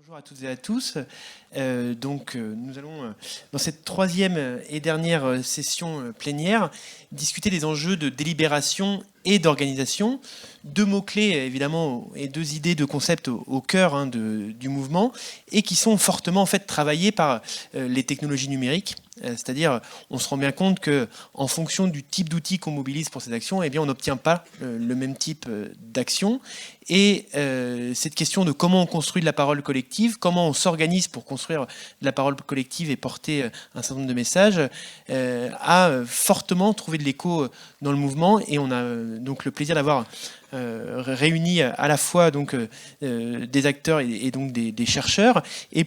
Bonjour à toutes et à tous. Nous allons, dans cette troisième et dernière session plénière, discuter des enjeux de délibération et d'organisation. Deux mots-clés, évidemment, et deux idées de concepts au cœur du mouvement, et qui sont fortement en fait travaillées par les technologies numériques. C'est-à-dire, on se rend bien compte qu'en fonction du type d'outils qu'on mobilise pour ces actions, eh bien, on n'obtient pas le même type d'action. Et cette question de comment on construit de la parole collective, comment on s'organise pour construire de la parole collective et porter un certain nombre de messages, a fortement trouvé de l'écho dans le mouvement. Et on a donc le plaisir d'avoir réuni à la fois donc, des acteurs et donc des chercheurs. Et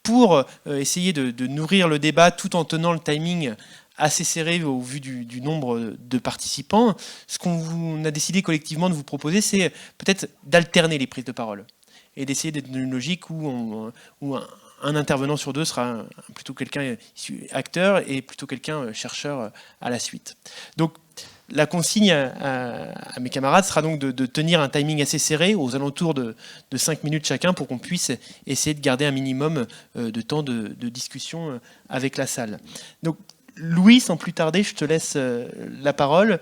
pour essayer de nourrir le débat tout en tenant le timing assez serré au vu du nombre de participants, ce qu'on a décidé collectivement de vous proposer, c'est peut-être d'alterner les prises de parole et d'essayer d'être dans une logique où un intervenant sur deux sera plutôt quelqu'un acteur et plutôt quelqu'un chercheur à la suite. Donc, la consigne à mes camarades sera donc de tenir un timing assez serré, aux alentours de 5 minutes chacun, pour qu'on puisse essayer de garder un minimum de temps de discussion avec la salle. Donc, Louis, sans plus tarder, je te laisse la parole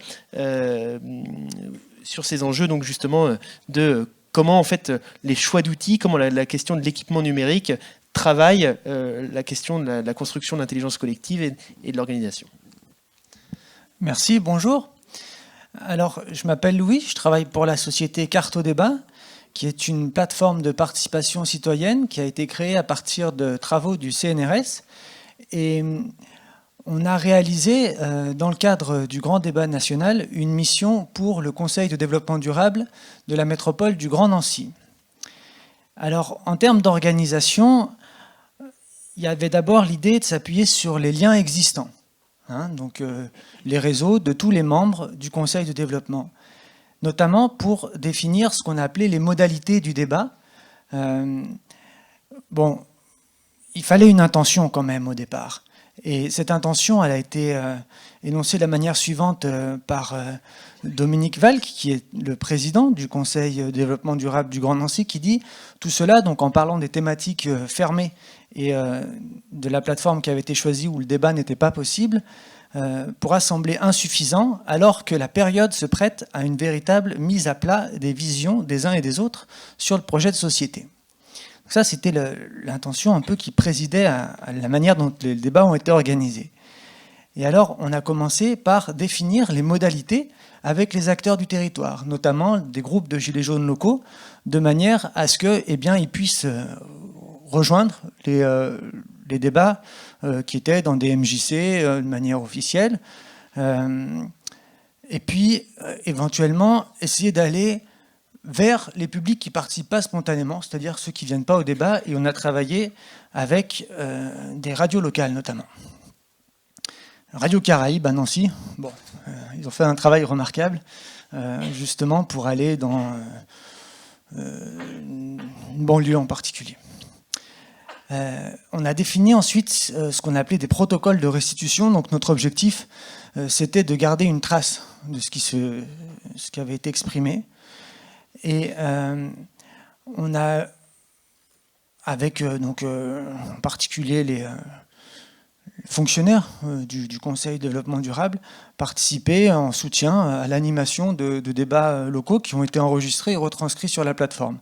sur ces enjeux, donc justement, de comment en fait les choix d'outils, comment la question de l'équipement numérique travaille la question de la construction de l'intelligence collective et de l'organisation. Merci, bonjour. Alors, je m'appelle Louis, je travaille pour la société Carte au débat, qui est une plateforme de participation citoyenne qui a été créée à partir de travaux du CNRS. Et on a réalisé, dans le cadre du Grand Débat National, une mission pour le Conseil de développement durable de la métropole du Grand Nancy. Alors, en termes d'organisation, il y avait d'abord l'idée de s'appuyer sur les liens existants. Donc les réseaux de tous les membres du Conseil de développement, notamment pour définir ce qu'on a appelé les modalités du débat. Il fallait une intention quand même au départ. Et cette intention, elle a été énoncée de la manière suivante par Dominique Valk, qui est le président du Conseil de développement durable du Grand Nancy, qui dit tout cela, donc en parlant des thématiques fermées et de la plateforme qui avait été choisie où le débat n'était pas possible, pourra sembler insuffisant, alors que la période se prête à une véritable mise à plat des visions des uns et des autres sur le projet de société. Donc ça, c'était l'intention un peu qui présidait à la manière dont les débats ont été organisés. Et alors, on a commencé par définir les modalités avec les acteurs du territoire, notamment des groupes de gilets jaunes locaux, de manière à ce qu'ils puissent rejoindre les débats qui étaient dans des MJC de manière officielle. Et puis, éventuellement, essayer d'aller vers les publics qui ne participent pas spontanément, c'est-à-dire ceux qui ne viennent pas au débat. Et on a travaillé avec des radios locales, notamment. Radio Caraïbes à Nancy, ils ont fait un travail remarquable, justement pour aller dans une banlieue en particulier. On a défini ensuite ce qu'on appelait des protocoles de restitution. Donc notre objectif, c'était de garder une trace de ce qui avait été exprimé. Et on a, avec en particulier les fonctionnaires du Conseil de développement durable, participé en soutien à l'animation de débats locaux qui ont été enregistrés et retranscrits sur la plateforme.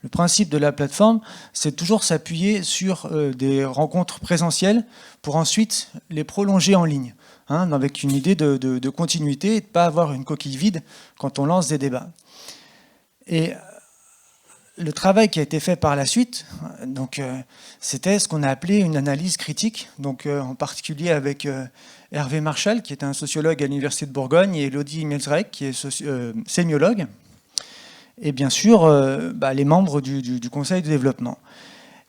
Le principe de la plateforme, c'est toujours s'appuyer sur des rencontres présentielles pour ensuite les prolonger en ligne, avec une idée de continuité et de ne pas avoir une coquille vide quand on lance des débats. Et le travail qui a été fait par la suite, c'était ce qu'on a appelé une analyse critique, en particulier avec Hervé Marchal, qui est un sociologue à l'Université de Bourgogne, et Elodie Mielzrek, qui est sémiologue, et bien sûr les membres du Conseil de développement.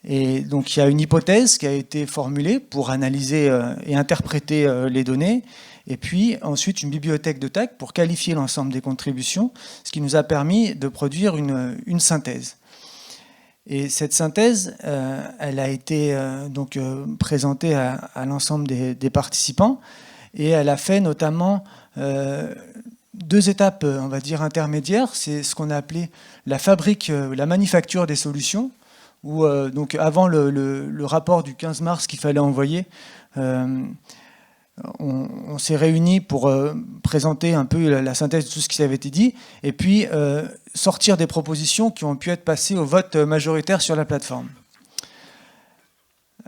Et donc il y a une hypothèse qui a été formulée pour analyser et interpréter les données, et puis ensuite une bibliothèque de TAC pour qualifier l'ensemble des contributions, ce qui nous a permis de produire une synthèse. Et cette synthèse, elle a été présentée à l'ensemble des participants, et elle a fait notamment deux étapes, on va dire, intermédiaires. C'est ce qu'on a appelé la manufacture des solutions, où donc avant le rapport du 15 mars qu'il fallait envoyer, on s'est réunis pour présenter un peu la synthèse de tout ce qui avait été dit, et puis sortir des propositions qui ont pu être passées au vote majoritaire sur la plateforme.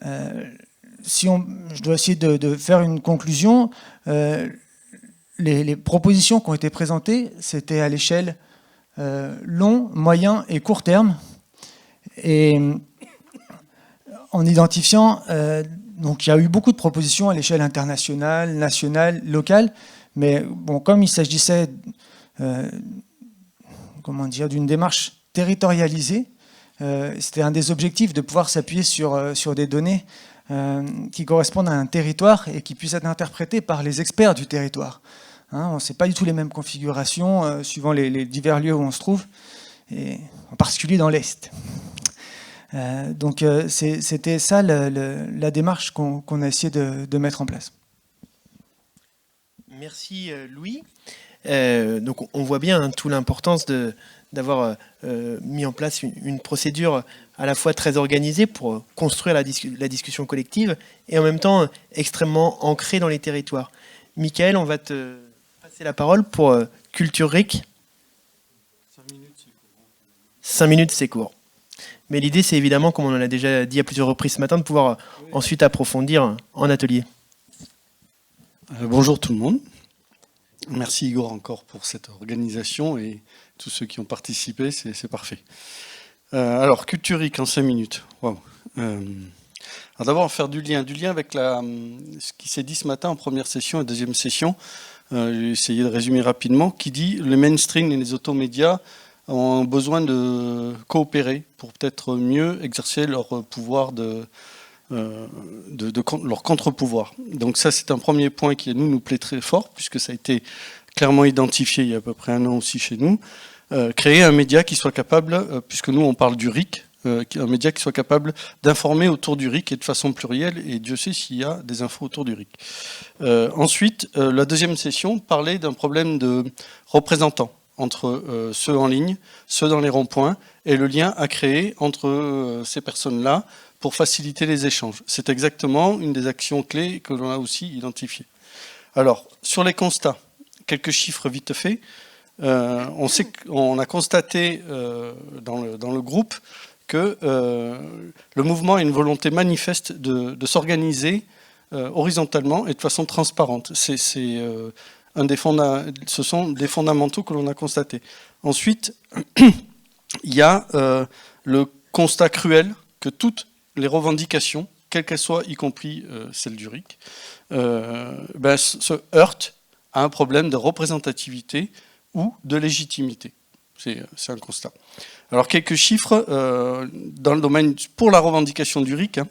Je dois essayer de faire une conclusion. Les propositions qui ont été présentées, c'était à l'échelle long, moyen et court terme, et en identifiant... donc il y a eu beaucoup de propositions à l'échelle internationale, nationale, locale, mais bon, comme il s'agissait d'une démarche territorialisée, c'était un des objectifs de pouvoir s'appuyer sur des données qui correspondent à un territoire et qui puissent être interprétées par les experts du territoire. Hein, ce n'est pas du tout les mêmes configurations suivant les divers lieux où on se trouve, et en particulier dans l'Est. Donc c'était ça la démarche qu'on a essayé de mettre en place. Merci Louis. Donc on voit bien toute l'importance d'avoir mis en place une procédure à la fois très organisée pour construire la discussion collective et en même temps extrêmement ancrée dans les territoires. Michael, on va te passer la parole pour Culture RIC. 5 minutes, c'est court. Mais l'idée, c'est évidemment, comme on en a déjà dit à plusieurs reprises ce matin, de pouvoir ensuite approfondir en atelier. Bonjour tout le monde. Merci Igor encore pour cette organisation et tous ceux qui ont participé, c'est parfait. Alors, Culture RIC en 5 minutes. Wow. Alors d'abord, faire du lien avec ce qui s'est dit ce matin en première session et deuxième session. J'ai essayé de résumer rapidement. Qui dit le mainstream et les automédias ont besoin de coopérer pour peut-être mieux exercer leur pouvoir leur contre-pouvoir. Donc ça, c'est un premier point qui nous plaît très fort, puisque ça a été clairement identifié il y a à peu près 1 an aussi chez nous. Créer un média qui soit capable, puisque nous on parle du RIC, un média qui soit capable d'informer autour du RIC et de façon plurielle, et Dieu sait s'il y a des infos autour du RIC. Ensuite, la deuxième session parlait d'un problème de représentants entre ceux en ligne, ceux dans les ronds-points, et le lien à créer entre ces personnes-là pour faciliter les échanges. C'est exactement une des actions clés que l'on a aussi identifiées. Alors, sur les constats, quelques chiffres vite faits. On a constaté dans le groupe que le mouvement a une volonté manifeste de s'organiser horizontalement et de façon transparente. Ce sont des fondamentaux que l'on a constatés. Ensuite, il y a le constat cruel que toutes les revendications, quelles qu'elles soient, y compris celles du RIC, se heurtent à un problème de représentativité ou de légitimité. C'est un constat. Alors quelques chiffres dans le domaine pour la revendication du RIC.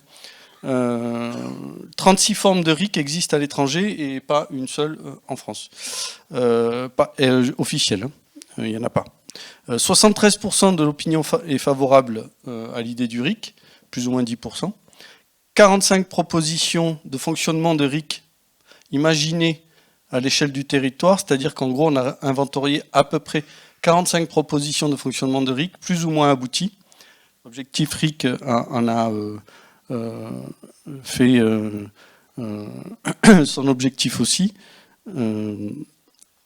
36 formes de RIC existent à l'étranger et pas une seule en France. Officielle, il n'y en a pas. 73% de l'opinion est favorable à l'idée du RIC, plus ou moins 10%. 45 propositions de fonctionnement de RIC imaginées à l'échelle du territoire, c'est-à-dire qu'en gros on a inventorié à peu près 45 propositions de fonctionnement de RIC, plus ou moins abouties. L'objectif RIC en a fait son objectif aussi.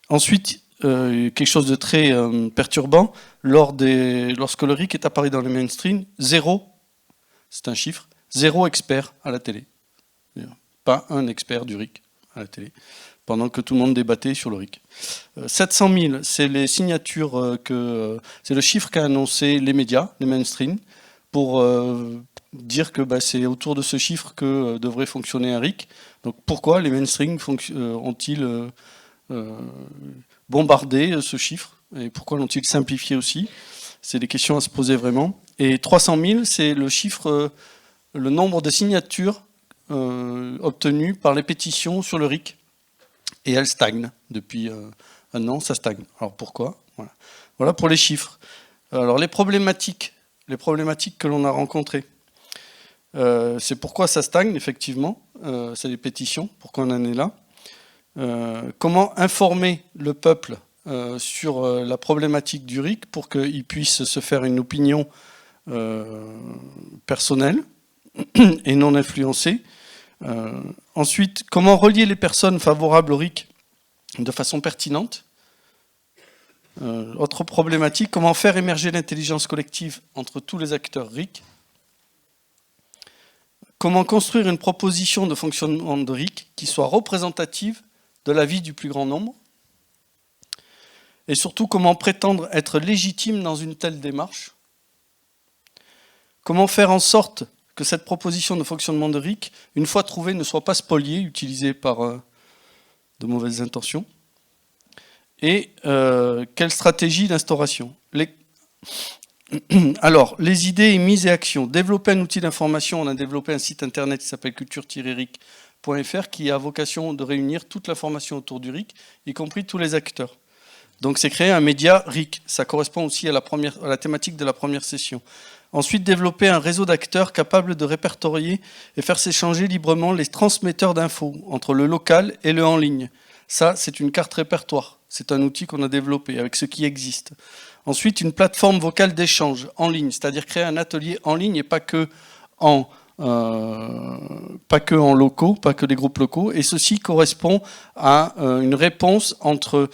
Ensuite, quelque chose de très perturbant, lorsque le RIC est apparu dans le mainstream, 0, c'est un chiffre, 0 expert à la télé. Pas un expert du RIC à la télé, pendant que tout le monde débattait sur le RIC. 700 000, c'est les signatures c'est le chiffre qu'a annoncé les médias, les mainstream, pour dire que c'est autour de ce chiffre que devrait fonctionner un RIC. Donc pourquoi les mainstream ont-ils bombardé ce chiffre et pourquoi l'ont-ils simplifié aussi? C'est des questions à se poser vraiment. Et 300 000, c'est le chiffre, le nombre de signatures obtenues par les pétitions sur le RIC. Et elles stagnent depuis 1 an, ça stagne. Alors pourquoi? Voilà pour les chiffres. Alors les problématiques que l'on a rencontrées. C'est pourquoi ça stagne, effectivement. C'est les pétitions, pourquoi on en est là. Comment informer le peuple sur la problématique du RIC pour qu'il puisse se faire une opinion personnels et non influencés. Ensuite, comment relier les personnes favorables au RIC de façon pertinente. Autre problématique, comment faire émerger l'intelligence collective entre tous les acteurs RIC. Comment construire une proposition de fonctionnement de RIC qui soit représentative de la vie du plus grand nombre. Et surtout, comment prétendre être légitime dans une telle démarche. Comment faire en sorte que cette proposition de fonctionnement de RIC, une fois trouvée, ne soit pas spoliée, utilisée par de mauvaises intentions. Et quelle stratégie d'instauration. Alors, les idées, mises et actions. Développer un outil d'information. On a développé un site internet qui s'appelle culture-ric.fr qui a vocation de réunir toute l'information autour du RIC, y compris tous les acteurs. Donc, c'est créer un média RIC. Ça correspond aussi à la thématique de la première session. Ensuite, développer un réseau d'acteurs capables de répertorier et faire s'échanger librement les transmetteurs d'infos entre le local et le en ligne. Ça, c'est une carte répertoire. C'est un outil qu'on a développé avec ce qui existe. Ensuite, une plateforme vocale d'échange en ligne, c'est-à-dire créer un atelier en ligne et pas que en locaux, pas que les groupes locaux. Et ceci correspond à une réponse entre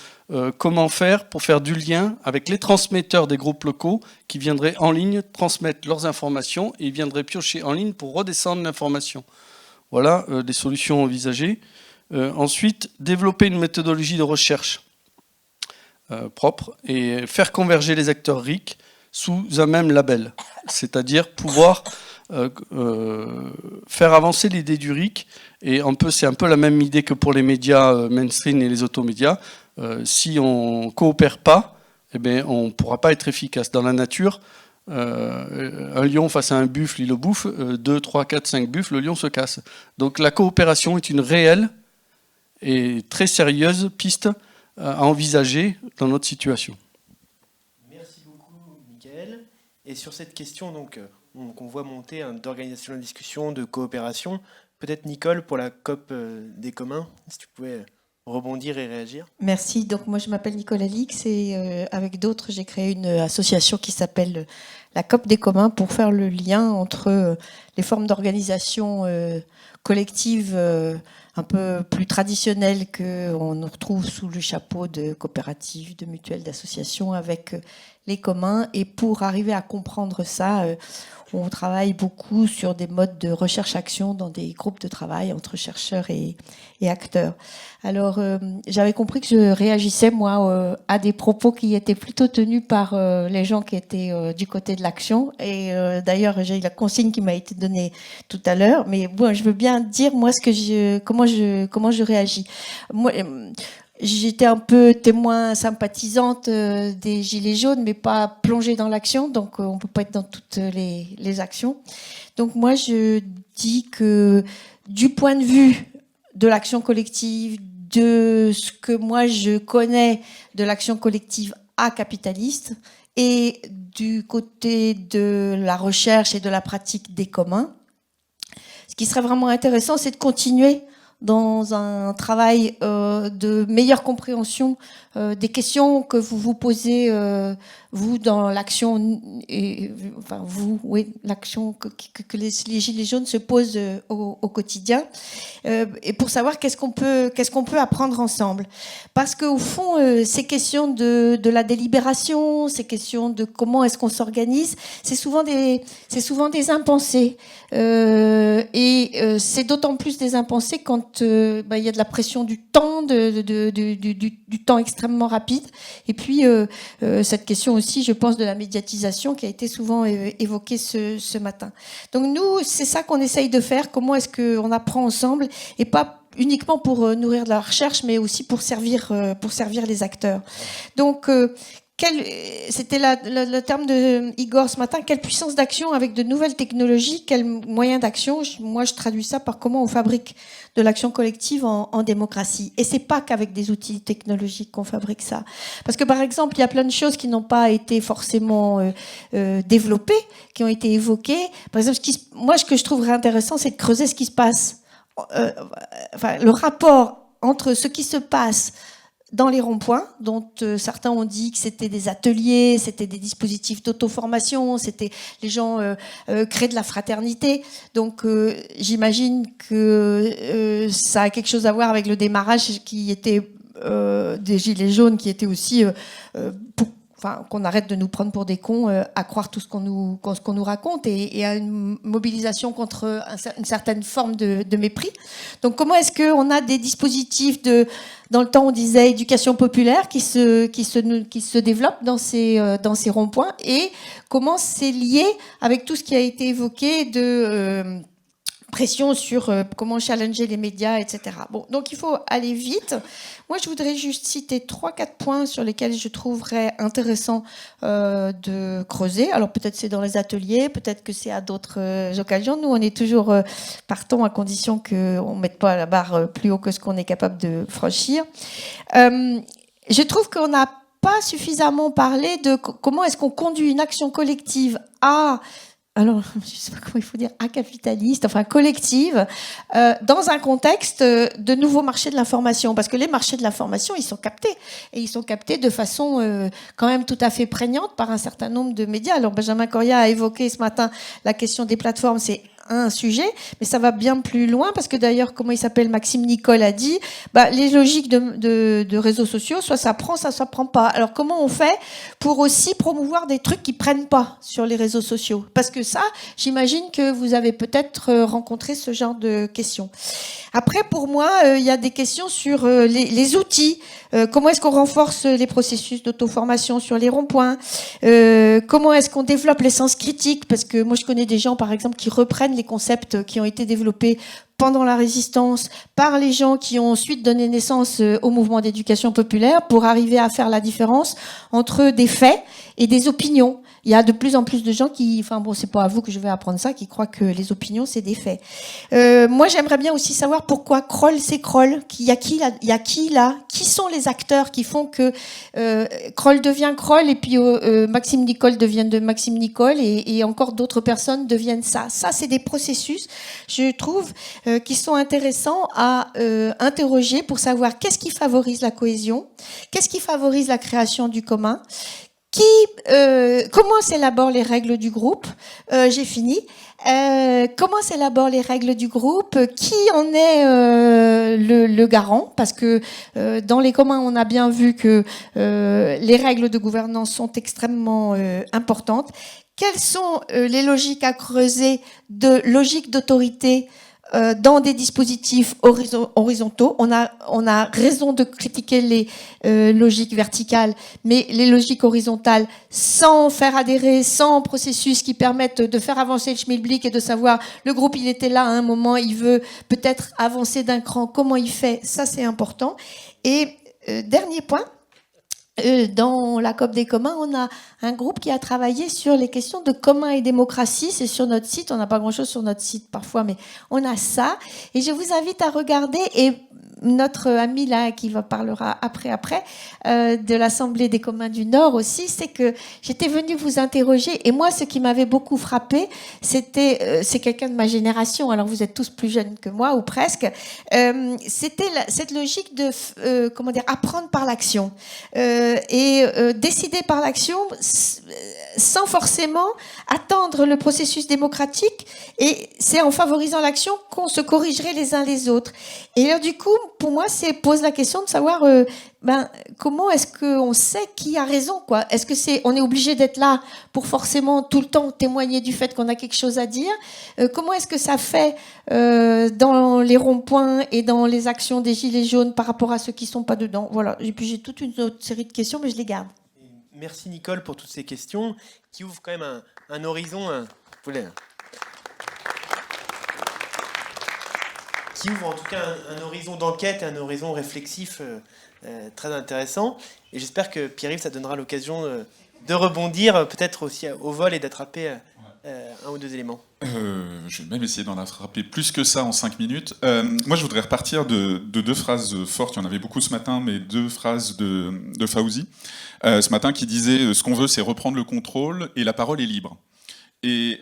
comment faire pour faire du lien avec les transmetteurs des groupes locaux qui viendraient en ligne transmettre leurs informations et ils viendraient piocher en ligne pour redescendre l'information. Voilà des solutions envisagées. Ensuite, développer une méthodologie de recherche propre et faire converger les acteurs RIC sous un même label, c'est-à-dire pouvoir faire avancer l'idée du RIC. Et c'est un peu la même idée que pour les médias mainstream et les automédias. Si on ne coopère pas, eh bien, on ne pourra pas être efficace. Dans la nature, un lion face à un buffle, il le bouffe, 2, 3, 4, 5 buffles, le lion se casse. Donc la coopération est une réelle et très sérieuse piste à envisager dans notre situation. Merci beaucoup, Mickaël. Et sur cette question, donc, on voit monter d'organisation de discussion, de coopération. Peut-être Nicole, pour la COP des communs, si tu pouvais rebondir et réagir. Merci. Donc moi, je m'appelle Nicole Alix et avec d'autres, j'ai créé une association qui s'appelle la COP des communs pour faire le lien entre les formes d'organisation collective un peu plus traditionnelles qu'on retrouve sous le chapeau de coopératives, de mutuelles, d'associations avec les communs. Et pour arriver à comprendre ça, on travaille beaucoup sur des modes de recherche-action dans des groupes de travail entre chercheurs et acteurs. Alors, j'avais compris que je réagissais, moi, à des propos qui étaient plutôt tenus par les gens qui étaient du côté de l'action. Et d'ailleurs, j'ai eu la consigne qui m'a été donnée tout à l'heure. Mais bon, je veux bien dire, moi, comment je réagis. Moi, j'étais un peu témoin sympathisante des Gilets jaunes, mais pas plongée dans l'action, donc on ne peut pas être dans toutes les actions. Donc moi, je dis que du point de vue de l'action collective, de ce que moi je connais de l'action collective capitaliste, et du côté de la recherche et de la pratique des communs, ce qui serait vraiment intéressant, c'est de continuer dans un travail de meilleure compréhension des questions que vous vous posez, vous, dans l'action, enfin vous, oui, l'action que les Gilets jaunes se posent au quotidien, et pour savoir qu'est-ce qu'on peut apprendre ensemble. Parce qu'au fond, ces questions de la délibération, ces questions de comment est-ce qu'on s'organise, c'est souvent des impensés. Et c'est d'autant plus des impensés quand il y a de la pression du temps, du temps extrêmement rapide. Et puis cette question aussi, je pense, de la médiatisation qui a été souvent évoquée ce matin. Donc nous, c'est ça qu'on essaye de faire. Comment est-ce qu'on apprend ensemble, et pas uniquement pour nourrir de la recherche, mais aussi pour servir les acteurs. Donc c'était le terme de Igor ce matin, quelle puissance d'action avec de nouvelles technologies, quels moyens d'action. Moi, je traduis ça par comment on fabrique de l'action collective en démocratie. Et c'est pas qu'avec des outils technologiques qu'on fabrique ça. Parce que, par exemple, il y a plein de choses qui n'ont pas été forcément développées, qui ont été évoquées. Par exemple, ce que je trouverais intéressant, c'est de creuser ce qui se passe. Le rapport entre ce qui se passe dans les ronds-points, dont certains ont dit que c'était des ateliers, c'était des dispositifs d'auto-formation, c'était les gens créent de la fraternité. Donc j'imagine que ça a quelque chose à voir avec le démarrage qui était des Gilets jaunes, qui était aussi qu'on arrête de nous prendre pour des cons, à croire tout ce qu'on nous raconte, et à une mobilisation contre une certaine forme de mépris. Donc comment est-ce qu'on a des dispositifs dans le temps on disait éducation populaire qui se développent dans ces ronds-points, et comment c'est lié avec tout ce qui a été évoqué de pression sur comment challenger les médias, etc. Bon, donc il faut aller vite. Moi, je voudrais juste citer 3-4 points sur lesquels je trouverais intéressant de creuser. Alors peut-être c'est dans les ateliers, peut-être que c'est à d'autres occasions. Nous, on est toujours partants à condition qu'on ne mette pas la barre plus haut que ce qu'on est capable de franchir. Je trouve qu'on n'a pas suffisamment parlé de comment est-ce qu'on conduit une action collective alors, je ne sais pas comment il faut dire, capitaliste, enfin collective, dans un contexte de nouveaux marchés de l'information. Parce que les marchés de l'information, ils sont captés. Et ils sont captés de façon quand même tout à fait prégnante par un certain nombre de médias. Alors, Benjamin Coria a évoqué ce matin la question des plateformes. C'est un sujet, mais ça va bien plus loin, parce que d'ailleurs, comment il s'appelle, Maxime Nicole a dit, les logiques de réseaux sociaux, soit ça prend pas. Alors comment on fait pour aussi promouvoir des trucs qui prennent pas sur les réseaux sociaux? Parce que ça, j'imagine que vous avez peut-être rencontré ce genre de questions. Après, pour moi, il y a des questions sur les outils. Comment est-ce qu'on renforce les processus d'auto-formation sur les ronds-points? Comment est-ce qu'on développe l'essence critique? Parce que moi, je connais des gens, par exemple, qui reprennent les concepts qui ont été développés pendant la résistance par les gens qui ont ensuite donné naissance au mouvement d'éducation populaire, pour arriver à faire la différence entre des faits et des opinions. Il y a de plus en plus de gens qui, c'est pas à vous que je vais apprendre ça, qui croient que les opinions, c'est des faits. Moi, j'aimerais bien aussi savoir pourquoi Kroll, c'est Kroll. Il y a qui là? Qui sont les acteurs qui font que Kroll devient Kroll, et puis Maxime Nicole devient de Maxime Nicole, et encore d'autres personnes deviennent ça. Ça, c'est des processus, je trouve, qui sont intéressants à interroger pour savoir qu'est-ce qui favorise la cohésion, qu'est-ce qui favorise la création du commun, comment s'élaborent les règles du groupe. J'ai fini. Comment s'élaborent les règles du groupe? Qui en est le garant? Parce que dans les communs, on a bien vu que les règles de gouvernance sont extrêmement importantes. Quelles sont les logiques à creuser de logique d'autorité dans des dispositifs horizontaux? On a raison de critiquer les logiques verticales, mais les logiques horizontales, sans faire adhérer, sans processus qui permettent de faire avancer le schmilblick et de savoir, le groupe, il était là à un moment, il veut peut-être avancer d'un cran, comment il fait? Ça, c'est important. Et dernier point, dans la COP des communs, on a un groupe qui a travaillé sur les questions de commun et démocratie. C'est sur notre site. On n'a pas grand-chose sur notre site parfois, mais on a ça. Et je vous invite à regarder. Et notre ami là, qui parlera après, de l'Assemblée des communs du Nord aussi, c'est que j'étais venue vous interroger. Et moi, ce qui m'avait beaucoup frappé, c'est quelqu'un de ma génération. Alors, vous êtes tous plus jeunes que moi, ou presque. C'était cette logique de, apprendre par l'action. Et décider par l'action sans forcément attendre le processus démocratique, et c'est en favorisant l'action qu'on se corrigerait les uns les autres. Et alors, du coup, pour moi, pose la question de savoir comment est-ce qu'on sait qui a raison, quoi? Est-ce que on est obligé d'être là pour forcément tout le temps témoigner du fait qu'on a quelque chose à dire? Comment est-ce que ça fait dans les ronds-points et dans les actions des Gilets jaunes par rapport à ceux qui ne sont pas dedans? Voilà. Et puis j'ai toute une autre série de questions, mais je les garde. Merci Nicole pour toutes ces questions qui ouvrent quand même un horizon. Qui ouvre en tout cas un horizon d'enquête et un horizon réflexif très intéressant. Et j'espère que Pierre-Yves, ça donnera l'occasion de rebondir, peut-être aussi au vol, et d'attraper un ou deux éléments. Je vais même essayer d'en attraper plus que ça en 5 minutes. Moi, je voudrais repartir de 2 phrases fortes. Il y en avait beaucoup ce matin, mais 2 phrases de Fawzi. Ce matin, qui disait « Ce qu'on veut, c'est reprendre le contrôle et la parole est libre ». Et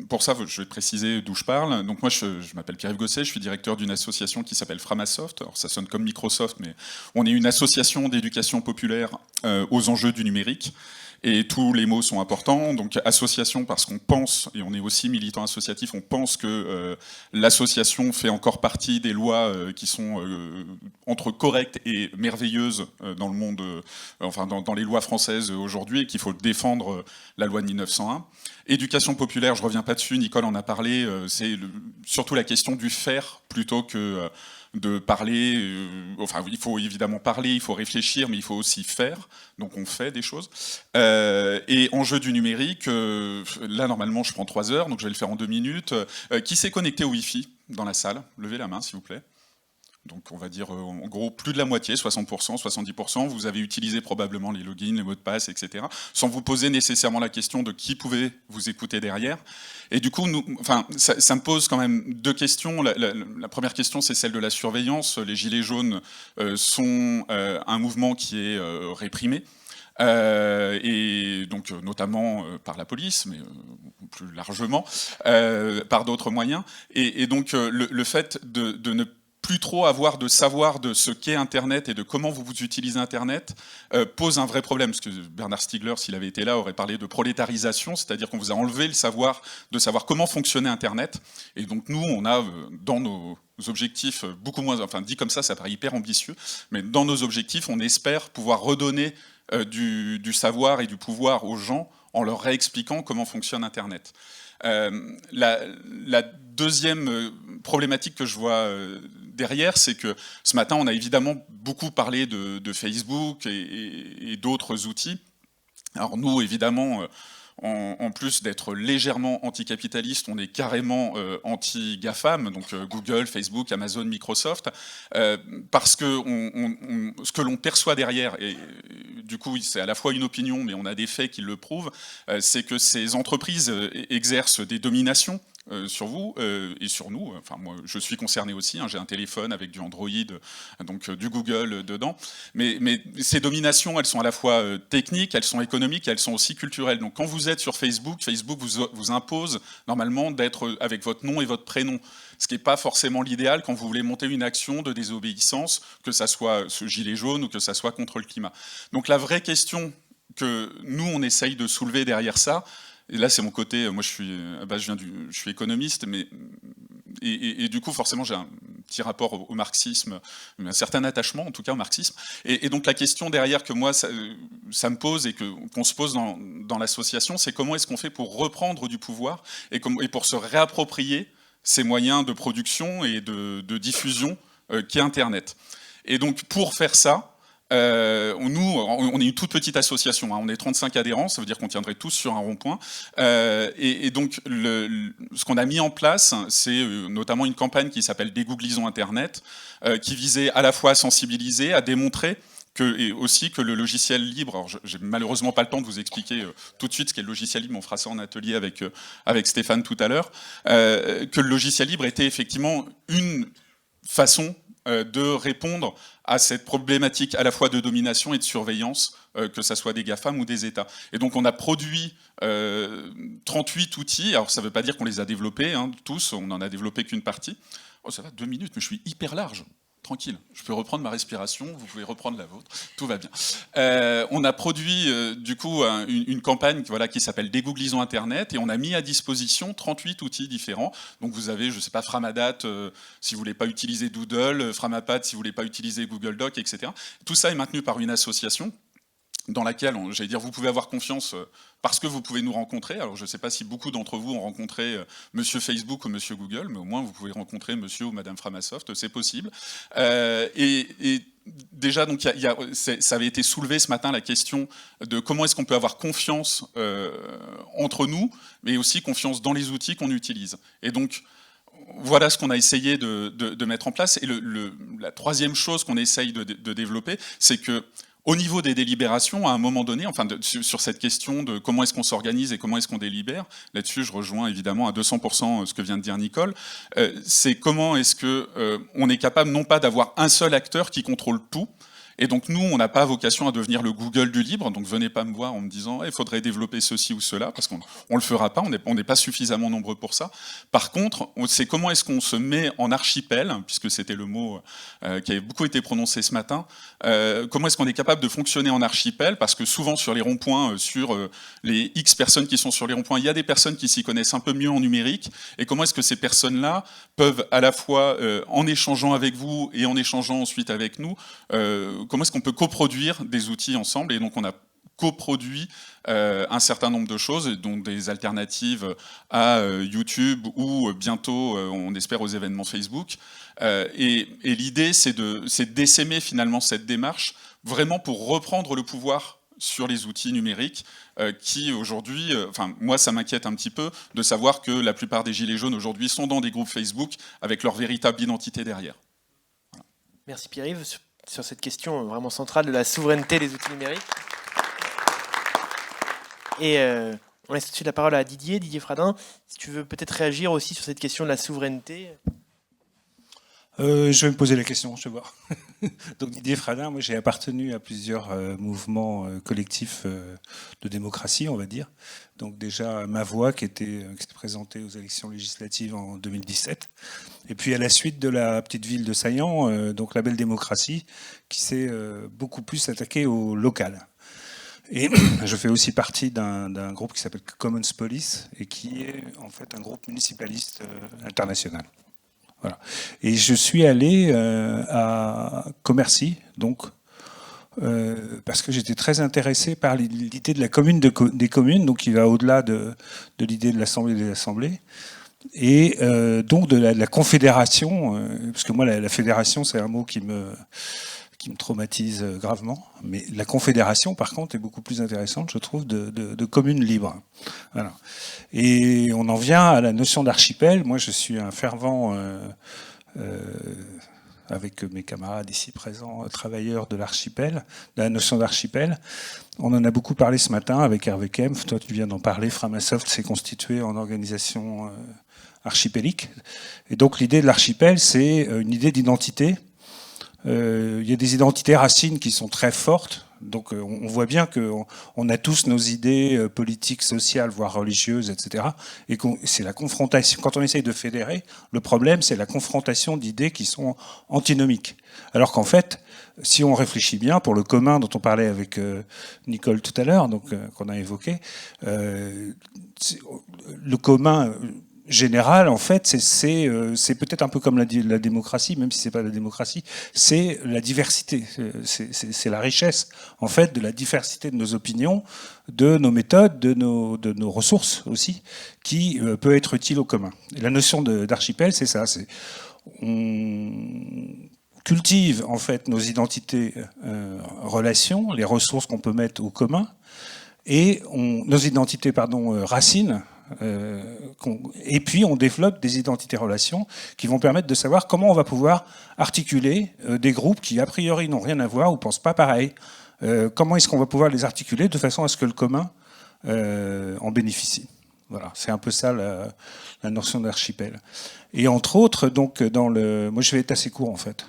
pour ça, je vais préciser d'où je parle. Donc moi, je m'appelle Pierre-Yves Gosset, je suis directeur d'une association qui s'appelle Framasoft. Alors ça sonne comme Microsoft, mais on est une association d'éducation populaire aux enjeux du numérique. Et tous les mots sont importants. Donc association parce qu'on pense, et on est aussi militant associatif, on pense que l'association fait encore partie des lois qui sont entre correctes et merveilleuses dans le monde, enfin dans les lois françaises aujourd'hui, et qu'il faut défendre la loi de 1901. Éducation populaire, je reviens pas dessus, Nicole en a parlé, c'est surtout la question du faire plutôt que de parler. Enfin, il faut évidemment parler, il faut réfléchir, mais il faut aussi faire. Donc on fait des choses. Et enjeu du numérique, là normalement je prends 3 heures, donc je vais le faire en 2 minutes. Qui s'est connecté au Wi-Fi dans la salle? Levez la main s'il vous plaît. Donc on va dire en gros plus de la moitié, 60%, 70%, vous avez utilisé probablement les logins, les mots de passe, etc. sans vous poser nécessairement la question de qui pouvait vous écouter derrière. Et du coup, ça me pose quand même 2 questions. La première question, c'est celle de la surveillance. Les Gilets jaunes sont un mouvement qui est réprimé. Et donc notamment par la police, mais plus largement par d'autres moyens. Et donc le fait de ne plus trop avoir de savoir de ce qu'est Internet et de comment vous utilisez Internet pose un vrai problème. Parce que Bernard Stiegler, s'il avait été là, aurait parlé de prolétarisation, c'est-à-dire qu'on vous a enlevé le savoir de savoir comment fonctionnait Internet. Et donc nous, on a dans nos objectifs beaucoup moins, enfin dit comme ça paraît hyper ambitieux, mais dans nos objectifs, on espère pouvoir redonner du savoir et du pouvoir aux gens en leur réexpliquant comment fonctionne Internet. La deuxième problématique que je vois derrière, c'est que ce matin, on a évidemment beaucoup parlé de Facebook et d'autres outils. Alors nous, évidemment, en plus d'être légèrement anticapitaliste, on est carrément anti-GAFAM, donc Google, Facebook, Amazon, Microsoft, parce que ce que l'on perçoit derrière, et du coup c'est à la fois une opinion, mais on a des faits qui le prouvent, c'est que ces entreprises exercent des dominations sur vous et sur nous. Enfin, moi, je suis concerné aussi. J'ai un téléphone avec du Android, donc du Google dedans. Mais ces dominations, elles sont à la fois techniques, elles sont économiques, elles sont aussi culturelles. Donc, quand vous êtes sur Facebook, Facebook vous impose normalement d'être avec votre nom et votre prénom. Ce qui n'est pas forcément l'idéal quand vous voulez monter une action de désobéissance, que ça soit ce gilet jaune ou que ça soit contre le climat. Donc, la vraie question que nous, on essaye de soulever derrière ça, et là, c'est mon côté. Moi, je suis économiste, mais et du coup, forcément, j'ai un petit rapport au marxisme, un certain attachement, en tout cas, au marxisme. Et donc, la question derrière que moi, ça me pose et qu'on se pose dans l'association, c'est comment est-ce qu'on fait pour reprendre du pouvoir et pour se réapproprier ces moyens de production et de diffusion qu'est Internet. Et donc, pour faire ça, nous, on est une toute petite association, on est 35 adhérents, ça veut dire qu'on tiendrait tous sur un rond-point. Et donc, ce qu'on a mis en place, c'est notamment une campagne qui s'appelle Dégooglisons Internet, qui visait à la fois à sensibiliser, à démontrer et aussi que le logiciel libre, alors j'ai malheureusement pas le temps de vous expliquer tout de suite ce qu'est le logiciel libre, on fera ça en atelier avec Stéphane tout à l'heure, que le logiciel libre était effectivement une façon de répondre à cette problématique à la fois de domination et de surveillance, que ce soit des GAFAM ou des États. Et donc on a produit 38 outils, alors ça ne veut pas dire qu'on les a développés, tous, on n'en a développé qu'une partie. Oh ça va, 2 minutes, mais je suis hyper large. Tranquille, je peux reprendre ma respiration, vous pouvez reprendre la vôtre, tout va bien. On a produit du coup une campagne qui s'appelle Dégooglisons Internet et on a mis à disposition 38 outils différents. Donc vous avez, je ne sais pas, Framadat si vous ne voulez pas utiliser Doodle, Framapad si vous ne voulez pas utiliser Google Doc, etc. Tout ça est maintenu par une association dans laquelle, j'allais dire, vous pouvez avoir confiance parce que vous pouvez nous rencontrer. Alors, je ne sais pas si beaucoup d'entre vous ont rencontré Monsieur Facebook ou Monsieur Google, mais au moins, vous pouvez rencontrer Monsieur ou Madame Framasoft, c'est possible. Et déjà, donc, ça avait été soulevé ce matin, la question de comment est-ce qu'on peut avoir confiance entre nous, mais aussi confiance dans les outils qu'on utilise. Et donc, voilà ce qu'on a essayé de mettre en place. Et la troisième chose qu'on essaye de développer, c'est que au niveau des délibérations, à un moment donné, sur cette question de comment est-ce qu'on s'organise et comment est-ce qu'on délibère, là-dessus je rejoins évidemment à 200% ce que vient de dire Nicole, c'est comment est-ce qu'on est capable non pas d'avoir un seul acteur qui contrôle tout, Et donc nous, on n'a pas vocation à devenir le Google du libre, donc venez pas me voir en me disant il faudrait développer ceci ou cela, parce qu'on le fera pas, on n'est pas suffisamment nombreux pour ça. Par contre, c'est comment est-ce qu'on se met en archipel, puisque c'était le mot qui avait beaucoup été prononcé ce matin, comment est-ce qu'on est capable de fonctionner en archipel, parce que souvent sur les ronds-points, sur les X personnes qui sont sur les ronds-points, il y a des personnes qui s'y connaissent un peu mieux en numérique, et comment est-ce que ces personnes-là peuvent à la fois, en échangeant avec vous et en échangeant ensuite avec nous, comment est-ce qu'on peut coproduire des outils ensemble. Et donc on a coproduit un certain nombre de choses, dont des alternatives à YouTube ou bientôt, on espère, aux événements Facebook. Et l'idée, c'est d'essaimer finalement cette démarche, vraiment pour reprendre le pouvoir sur les outils numériques, qui aujourd'hui, moi ça m'inquiète un petit peu de savoir que la plupart des gilets jaunes aujourd'hui sont dans des groupes Facebook avec leur véritable identité derrière. Voilà. Merci Pierre-Yves sur cette question vraiment centrale de la souveraineté des outils numériques. Et on laisse tout de suite la parole à Didier Fradin, si tu veux peut-être réagir aussi sur cette question de la souveraineté. Je vais me poser la question, je vais voir. Donc Didier Fradin, moi j'ai appartenu à plusieurs mouvements collectifs de démocratie, on va dire. Donc déjà Ma Voix qui s'est présentée aux élections législatives en 2017. Et puis à la suite de la petite ville de Saillant, donc la Belle Démocratie, qui s'est beaucoup plus attaquée au local. Et je fais aussi partie d'un groupe qui s'appelle Commons Police et qui est en fait un groupe municipaliste international. Voilà. Et je suis allé à Commercy, donc, parce que j'étais très intéressé par l'idée de la commune des communes, donc qui va au-delà de l'idée de l'Assemblée des assemblées, et donc de la confédération, parce que moi la fédération c'est un mot qui me traumatise gravement, mais la confédération par contre est beaucoup plus intéressante, je trouve, de communes libres. Voilà. Et on en vient à la notion d'archipel. Moi je suis un fervent, avec mes camarades ici présents, travailleurs de l'archipel, de la notion d'archipel. On en a beaucoup parlé ce matin avec Hervé Kempf, toi tu viens d'en parler, Framasoft s'est constitué en organisation archipélique. Et donc l'idée de l'archipel, c'est une idée d'identité. Il y a des identités racines qui sont très fortes. Donc on voit bien qu'on a tous nos idées politiques, sociales, voire religieuses, etc. Et c'est la confrontation. Quand on essaye de fédérer, le problème, c'est la confrontation d'idées qui sont antinomiques. Alors qu'en fait, si on réfléchit bien, pour le commun dont on parlait avec Nicole tout à l'heure, donc qu'on a évoqué, le commun général, en fait, c'est peut-être un peu comme la démocratie, même si c'est pas la démocratie, c'est la diversité, c'est la richesse, en fait, de la diversité de nos opinions, de nos méthodes, de nos ressources aussi, qui peut être utile au commun. Et la notion d'archipel, c'est ça, on cultive en fait nos identités, relations, les ressources qu'on peut mettre au commun, et nos identités, racines. Et puis on développe des identités-relations qui vont permettre de savoir comment on va pouvoir articuler des groupes qui a priori n'ont rien à voir ou pensent pas pareil. Comment est-ce qu'on va pouvoir les articuler de façon à ce que le commun en bénéficie. Voilà, c'est un peu ça la notion d'archipel. Et entre autres, donc moi je vais être assez court en fait.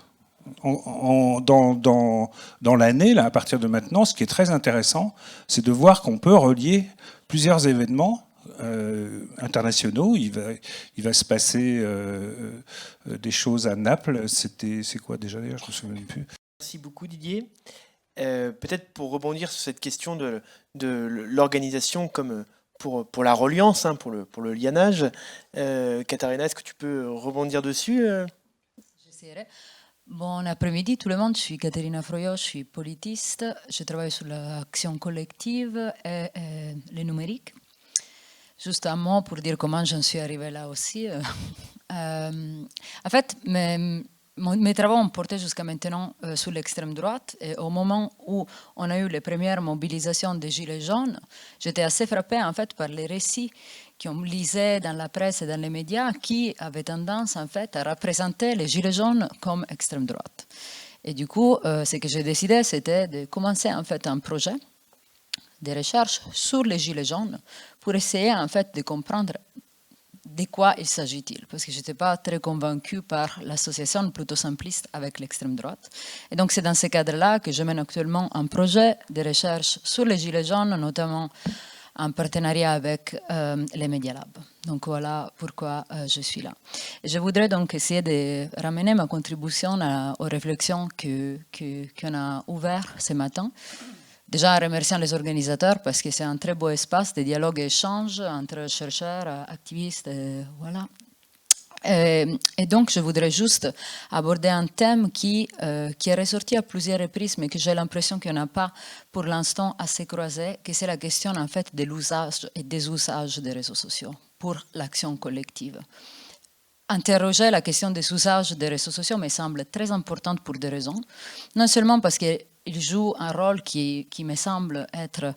Dans l'année, là, à partir de maintenant, ce qui est très intéressant, c'est de voir qu'on peut relier plusieurs événements internationaux. Il va se passer des choses à Naples. C'est quoi déjà d'ailleurs, je me souviens plus. Merci beaucoup Didier. Peut-être pour rebondir sur cette question de l'organisation comme pour la reliance, pour le lianage. Katharina, est-ce que tu peux rebondir dessus? J'essaierai. Bon après-midi tout le monde, je suis Katharina Froyo, je suis politiste, je travaille sur l'action collective et le numérique. Juste un mot pour dire comment j'en suis arrivée là aussi. En fait, mes travaux ont porté jusqu'à maintenant sur l'extrême droite, et au moment où on a eu les premières mobilisations des Gilets jaunes, j'étais assez frappée en fait par les récits qu'on lisait dans la presse et dans les médias qui avaient tendance en fait à représenter les Gilets jaunes comme extrême droite. Et du coup, ce que j'ai décidé, c'était de commencer en fait un projet de recherche sur les Gilets jaunes pour essayer en fait de comprendre de quoi il s'agit-il, parce que je n'étais pas très convaincue par l'association plutôt simpliste avec l'extrême droite. Et donc c'est dans ce cadre-là que je mène actuellement un projet de recherche sur les Gilets jaunes, notamment en partenariat avec les Media Lab. Donc voilà pourquoi je suis là. Et je voudrais donc essayer de ramener ma contribution aux réflexions qu'on a ouvertes ce matin. Déjà en remerciant les organisateurs parce que c'est un très beau espace de dialogue et échange entre chercheurs, activistes, voilà. Et donc je voudrais juste aborder un thème qui est ressorti à plusieurs reprises mais que j'ai l'impression qu'il n'y en a pas pour l'instant assez croisé, que c'est la question en fait de l'usage et des usages des réseaux sociaux pour l'action collective. Interroger la question des usages des réseaux sociaux me semble très importante pour des raisons. Non seulement parce qu'il joue un rôle qui me semble être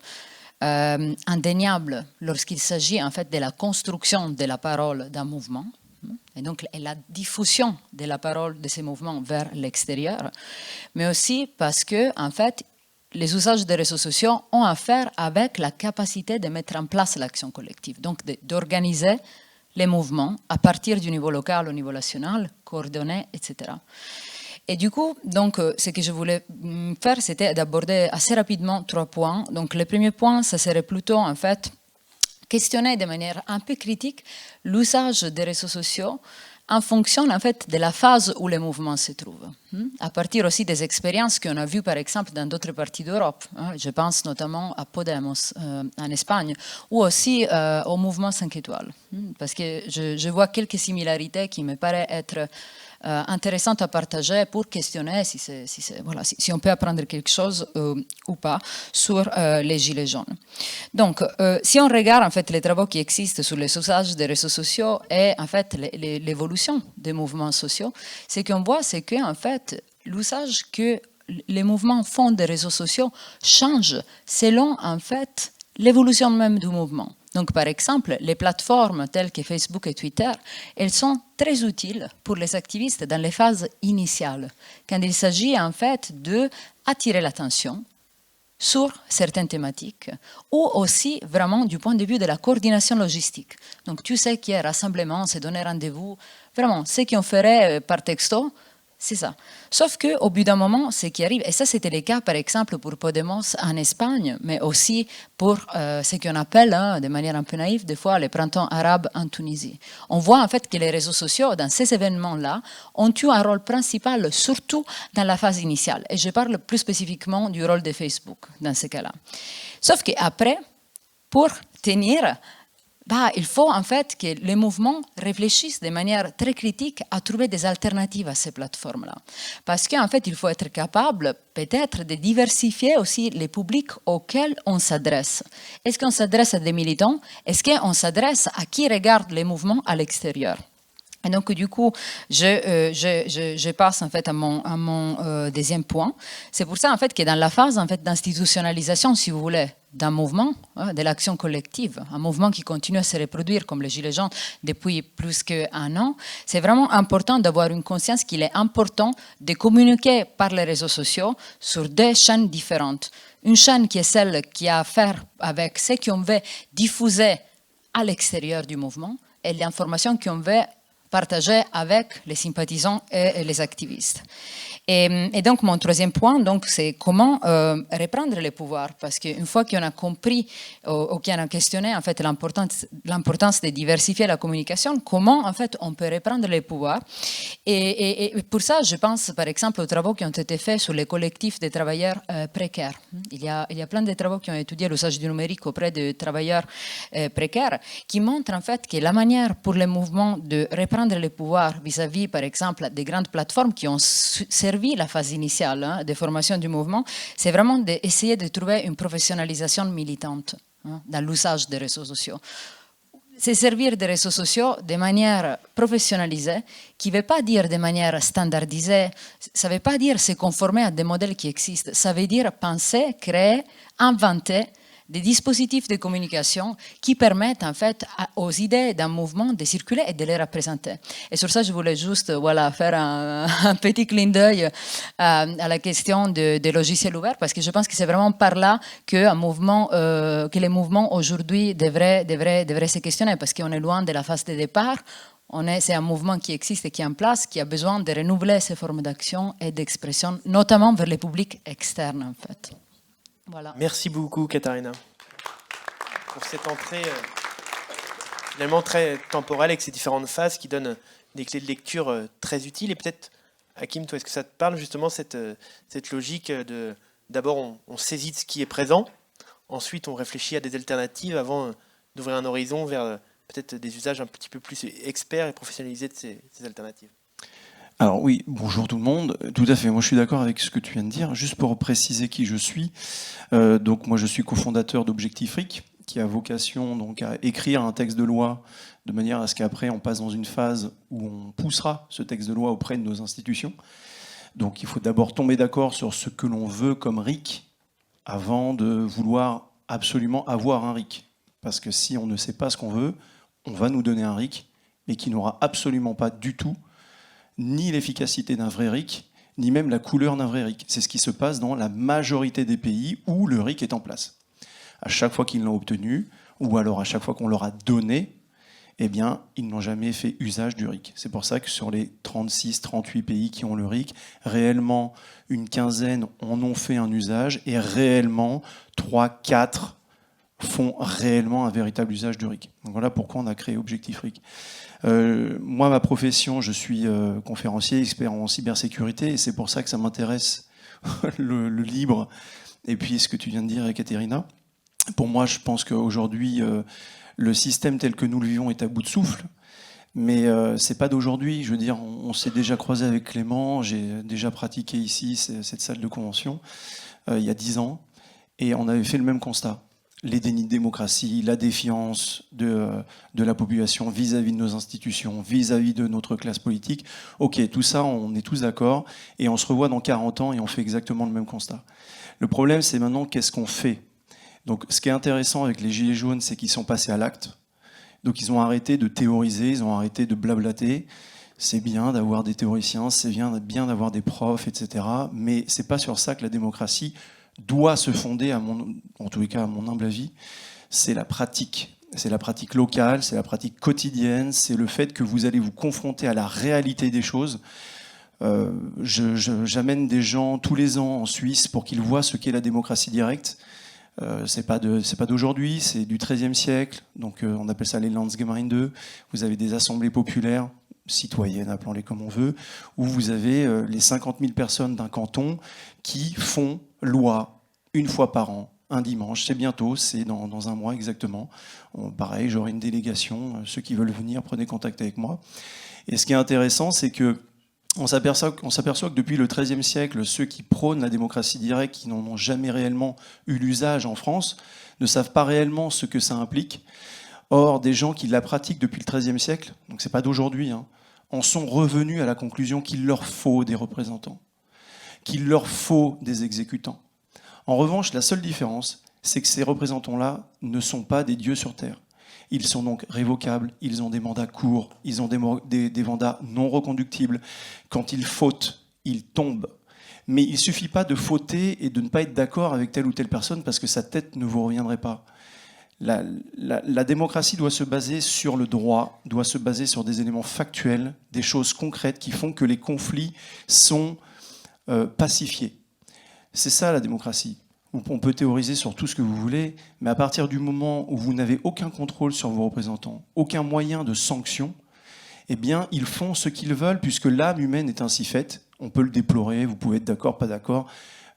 indéniable lorsqu'il s'agit en fait de la construction de la parole d'un mouvement, et donc la diffusion de la parole de ces mouvements vers l'extérieur, mais aussi parce que en fait, les usages des réseaux sociaux ont à faire avec la capacité de mettre en place l'action collective, donc d'organiser les mouvements à partir du niveau local au niveau national, coordonné, etc. Et du coup, donc, ce que je voulais faire, c'était d'aborder assez rapidement 3 points. Donc, le premier point, ça serait plutôt, en fait, questionner de manière un peu critique l'usage des réseaux sociaux en fonction en fait de la phase où le mouvement se trouve, à partir aussi des expériences qu'on a vues par exemple dans d'autres parties d'Europe. Je pense notamment à Podemos en Espagne ou aussi au mouvement 5 étoiles, parce que je vois quelques similarités qui me paraissent être intéressantes à partager pour questionner si on peut apprendre quelque chose ou pas sur les gilets jaunes. Donc, si on regarde en fait les travaux qui existent sur les usages des réseaux sociaux et en fait l'évolution des mouvements sociaux, ce qu'on voit, c'est que en fait l'usage que les mouvements font des réseaux sociaux change selon en fait l'évolution même du mouvement. Donc, par exemple, les plateformes telles que Facebook et Twitter, elles sont très utiles pour les activistes dans les phases initiales, quand il s'agit en fait d'attirer l'attention sur certaines thématiques, ou aussi vraiment du point de vue de la coordination logistique. Donc, tu sais qu'il y a rassemblement, c'est donner rendez-vous, vraiment, ce qu'on ferait par texto, c'est ça. Sauf qu'au bout d'un moment, ce qui arrive, et ça c'était le cas par exemple pour Podemos en Espagne, mais aussi pour ce qu'on appelle, de manière un peu naïve, des fois les printemps arabes en Tunisie. On voit en fait que les réseaux sociaux, dans ces événements-là, ont eu un rôle principal, surtout dans la phase initiale. Et je parle plus spécifiquement du rôle de Facebook dans ces cas-là. Sauf qu'après, pour tenir, il faut en fait que les mouvements réfléchissent de manière très critique à trouver des alternatives à ces plateformes-là. Parce qu'en fait, il faut être capable peut-être de diversifier aussi les publics auxquels on s'adresse. Est-ce qu'on s'adresse à des militants? Est-ce qu'on s'adresse à qui regarde les mouvements à l'extérieur? Et donc, du coup, je passe en fait à mon deuxième point. C'est pour ça en fait que dans la phase en fait d'institutionnalisation, si vous voulez, d'un mouvement, de l'action collective, un mouvement qui continue à se reproduire comme les Gilets jaunes depuis plus qu'un an, c'est vraiment important d'avoir une conscience qu'il est important de communiquer par les réseaux sociaux sur 2 chaînes différentes. Une chaîne qui est celle qui a à faire avec ce qu'on veut diffuser à l'extérieur du mouvement et l'information qu'on veut partager avec les sympathisants et les activistes. Et donc, mon troisième point, c'est comment reprendre le pouvoir. Parce qu'une fois qu'on a compris ou qu'on a questionné en fait, l'importance de diversifier la communication, comment en fait, on peut reprendre le pouvoir. Et pour ça, je pense par exemple aux travaux qui ont été faits sur les collectifs de travailleurs précaires. Il y a plein de travaux qui ont étudié l'usage du numérique auprès de travailleurs précaires qui montrent en fait que la manière pour les mouvements de reprendre le pouvoir vis-à-vis, par exemple, des grandes plateformes qui ont servi la phase initiale de formation du mouvement, c'est vraiment d'essayer de trouver une professionnalisation militante dans l'usage des réseaux sociaux. C'est servir des réseaux sociaux de manière professionnalisée, qui ne veut pas dire de manière standardisée, ça ne veut pas dire se conformer à des modèles qui existent, ça veut dire penser, créer, inventer des dispositifs de communication qui permettent en fait aux idées d'un mouvement de circuler et de les représenter. Et sur ça, je voulais juste faire un petit clin d'œil à la question des logiciels ouverts, parce que je pense que c'est vraiment par là que les mouvements aujourd'hui devraient se questionner, parce qu'on est loin de la phase de départ. C'est un mouvement qui existe et qui est en place, qui a besoin de renouveler ses formes d'action et d'expression, notamment vers les publics externes, en fait. Voilà. Merci beaucoup, Katharina, pour cette entrée finalement très temporelle avec ces différentes phases qui donnent des clés de lecture très utiles. Et peut-être, Hakim, toi, est-ce que ça te parle justement cette logique de d'abord on saisit ce qui est présent, ensuite on réfléchit à des alternatives avant d'ouvrir un horizon vers peut-être des usages un petit peu plus experts et professionnalisés de ces alternatives. Alors oui, bonjour tout le monde. Tout à fait, moi je suis d'accord avec ce que tu viens de dire. Juste pour préciser qui je suis, donc moi je suis cofondateur d'Objectif RIC, qui a vocation donc à écrire un texte de loi de manière à ce qu'après on passe dans une phase où on poussera ce texte de loi auprès de nos institutions. Donc il faut d'abord tomber d'accord sur ce que l'on veut comme RIC avant de vouloir absolument avoir un RIC. Parce que si on ne sait pas ce qu'on veut, on va nous donner un RIC, mais qui n'aura absolument pas du tout ni l'efficacité d'un vrai RIC, ni même la couleur d'un vrai RIC. C'est ce qui se passe dans la majorité des pays où le RIC est en place. À chaque fois qu'ils l'ont obtenu, ou alors à chaque fois qu'on leur a donné, eh bien, ils n'ont jamais fait usage du RIC. C'est pour ça que sur les 36, 38 pays qui ont le RIC, réellement, une quinzaine en ont fait un usage, et réellement, 3, 4 font réellement un véritable usage du RIC. Donc voilà pourquoi on a créé Objectif RIC. Moi, ma profession, je suis conférencier, expert en cybersécurité, et c'est pour ça que ça m'intéresse le libre, et puis ce que tu viens de dire, Ekaterina. Pour moi, je pense qu'aujourd'hui, le système tel que nous le vivons est à bout de souffle, mais c'est pas d'aujourd'hui. Je veux dire, on s'est déjà croisé avec Clément, j'ai déjà pratiqué ici cette salle de convention il y a 10 ans, et on avait fait le même constat. Les dénis de démocratie, la défiance de la population vis-à-vis de nos institutions, vis-à-vis de notre classe politique. Ok, tout ça, on est tous d'accord, et on se revoit dans 40 ans et on fait exactement le même constat. Le problème, c'est maintenant, qu'est-ce qu'on fait ? Donc, ce qui est intéressant avec les Gilets jaunes, c'est qu'ils sont passés à l'acte. Donc, ils ont arrêté de théoriser, ils ont arrêté de blablater. C'est bien d'avoir des théoriciens, c'est bien d'avoir des profs, etc. Mais c'est pas sur ça que la démocratie doit se fonder, en tous les cas à mon humble avis. C'est la pratique. C'est la pratique locale, c'est la pratique quotidienne, c'est le fait que vous allez vous confronter à la réalité des choses. J'amène des gens tous les ans en Suisse pour qu'ils voient ce qu'est la démocratie directe. C'est pas d'aujourd'hui, c'est du XIIIe siècle. Donc on appelle ça les Landsgemeinde. Vous avez des assemblées populaires, citoyennes, appelons-les comme on veut, où vous avez les 50 000 personnes d'un canton qui font loi une fois par an, un dimanche. C'est bientôt, c'est dans un mois exactement. Pareil, j'aurai une délégation. Ceux qui veulent venir, prenez contact avec moi. Et ce qui est intéressant, c'est que on s'aperçoit que depuis le XIIIe siècle, ceux qui prônent la démocratie directe, qui n'en ont jamais réellement eu l'usage en France, ne savent pas réellement ce que ça implique. Or, des gens qui la pratiquent depuis le XIIIe siècle, donc c'est pas d'aujourd'hui, en sont revenus à la conclusion qu'il leur faut des représentants, qu'il leur faut des exécutants. En revanche, la seule différence, c'est que ces représentants-là ne sont pas des dieux sur terre. Ils sont donc révocables, ils ont des mandats courts, ils ont des mandats non reconductibles. Quand ils fautent, ils tombent. Mais il ne suffit pas de fauter et de ne pas être d'accord avec telle ou telle personne parce que sa tête ne vous reviendrait pas. La démocratie doit se baser sur le droit, doit se baser sur des éléments factuels, des choses concrètes qui font que les conflits sont pacifiés. C'est ça la démocratie. On peut théoriser sur tout ce que vous voulez, mais à partir du moment où vous n'avez aucun contrôle sur vos représentants, aucun moyen de sanction, eh bien, ils font ce qu'ils veulent, puisque l'âme humaine est ainsi faite. On peut le déplorer, vous pouvez être d'accord, pas d'accord.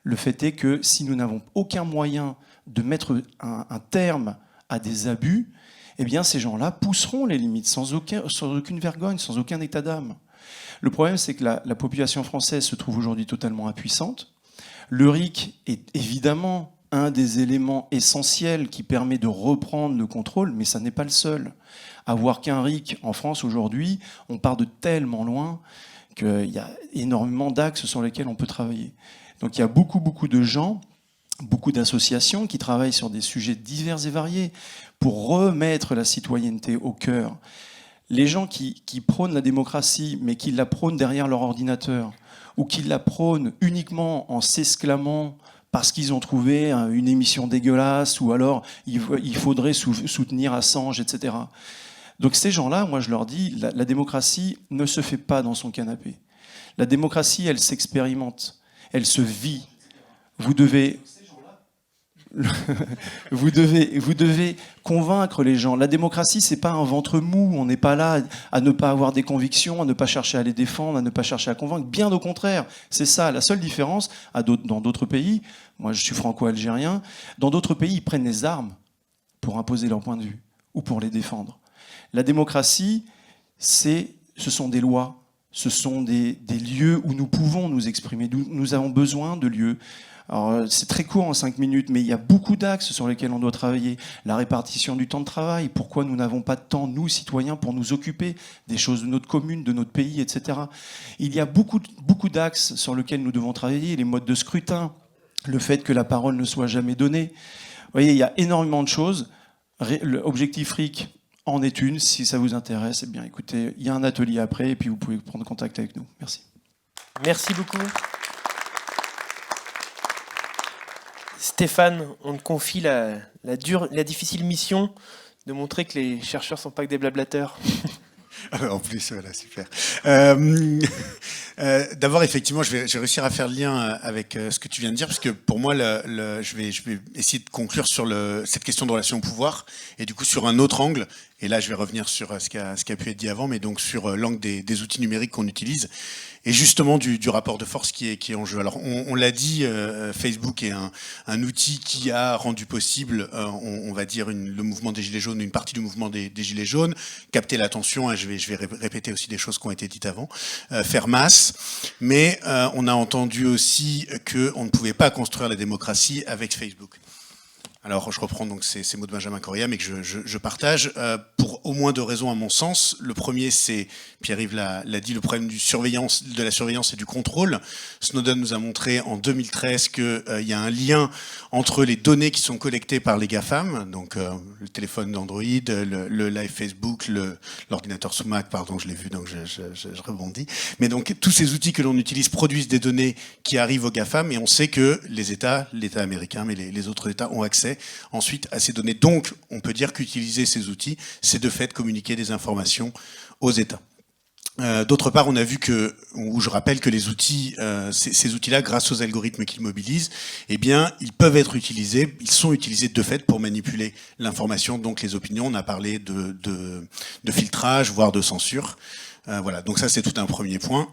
Le fait est que si nous n'avons aucun moyen de mettre un terme à des abus, eh bien, ces gens-là pousseront les limites, sans aucune vergogne, sans aucun état d'âme. Le problème, c'est que la population française se trouve aujourd'hui totalement impuissante. Le RIC est évidemment un des éléments essentiels qui permet de reprendre le contrôle, mais ça n'est pas le seul. Avoir qu'un RIC en France aujourd'hui, on part de tellement loin qu'il y a énormément d'axes sur lesquels on peut travailler. Donc il y a beaucoup de gens beaucoup d'associations qui travaillent sur des sujets divers et variés pour remettre la citoyenneté au cœur. Les gens qui prônent la démocratie, mais qui la prônent derrière leur ordinateur, ou qui la prônent uniquement en s'exclamant parce qu'ils ont trouvé une émission dégueulasse, ou alors il faudrait soutenir Assange, etc. Donc ces gens-là, moi je leur dis, la démocratie ne se fait pas dans son canapé. La démocratie, elle s'expérimente, elle se vit. Vous devez convaincre les gens. La démocratie, c'est pas un ventre mou. On n'est pas là à ne pas avoir des convictions, à ne pas chercher à les défendre, à ne pas chercher à convaincre. Bien au contraire, c'est ça. La seule différence, dans d'autres pays, moi je suis franco-algérien, dans d'autres pays, ils prennent les armes pour imposer leur point de vue ou pour les défendre. La démocratie, ce sont des lois, ce sont des lieux où nous pouvons nous exprimer. Nous avons besoin de lieux. Alors, c'est très court en 5 minutes, mais il y a beaucoup d'axes sur lesquels on doit travailler. La répartition du temps de travail, pourquoi nous n'avons pas de temps, nous, citoyens, pour nous occuper des choses de notre commune, de notre pays, etc. Il y a beaucoup d'axes sur lesquels nous devons travailler, les modes de scrutin, le fait que la parole ne soit jamais donnée. Vous voyez, il y a énormément de choses. L'objectif RIC en est une. Si ça vous intéresse, eh bien, écoutez, il y a un atelier après, et puis vous pouvez prendre contact avec nous. Merci. Merci beaucoup. Stéphane, on te confie la difficile mission de montrer que les chercheurs ne sont pas que des blablateurs. En plus, voilà, super. D'abord, effectivement, je vais réussir à faire le lien avec ce que tu viens de dire, parce que pour moi, je vais essayer de conclure sur cette question de relation au pouvoir, et du coup sur un autre angle. Et là, je vais revenir sur ce qui a pu être dit avant, mais donc sur l'angle des outils numériques qu'on utilise, et justement du rapport de force qui est en jeu. Alors, on l'a dit, Facebook est un outil qui a rendu possible, on va dire, le mouvement des Gilets jaunes, une partie du mouvement des Gilets jaunes, capter l'attention, hein, je vais répéter aussi des choses qui ont été dites avant, faire masse, mais on a entendu aussi qu'on ne pouvait pas construire la démocratie avec Facebook. Alors, je reprends donc ces mots de Benjamin Correa, mais que je partage, pour au moins 2 raisons à mon sens. Le premier, c'est, Pierre-Yves l'a dit, le problème de la surveillance et du contrôle. Snowden nous a montré en 2013 qu'il y a un lien entre les données qui sont collectées par les GAFAM, donc le téléphone d'Android, le live Facebook, l'ordinateur sous Mac, pardon, je l'ai vu, donc je rebondis. Mais donc, tous ces outils que l'on utilise produisent des données qui arrivent aux GAFAM, et on sait que l'État américain, mais les autres États ont accès ensuite à ces données. Donc, on peut dire qu'utiliser ces outils, c'est de fait communiquer des informations aux États. D'autre part, on a vu je rappelle que les outils, ces outils-là, grâce aux algorithmes qu'ils mobilisent, eh bien, ils sont utilisés de fait pour manipuler l'information, donc les opinions. On a parlé de filtrage, voire de censure. Voilà, donc ça, c'est tout un premier point.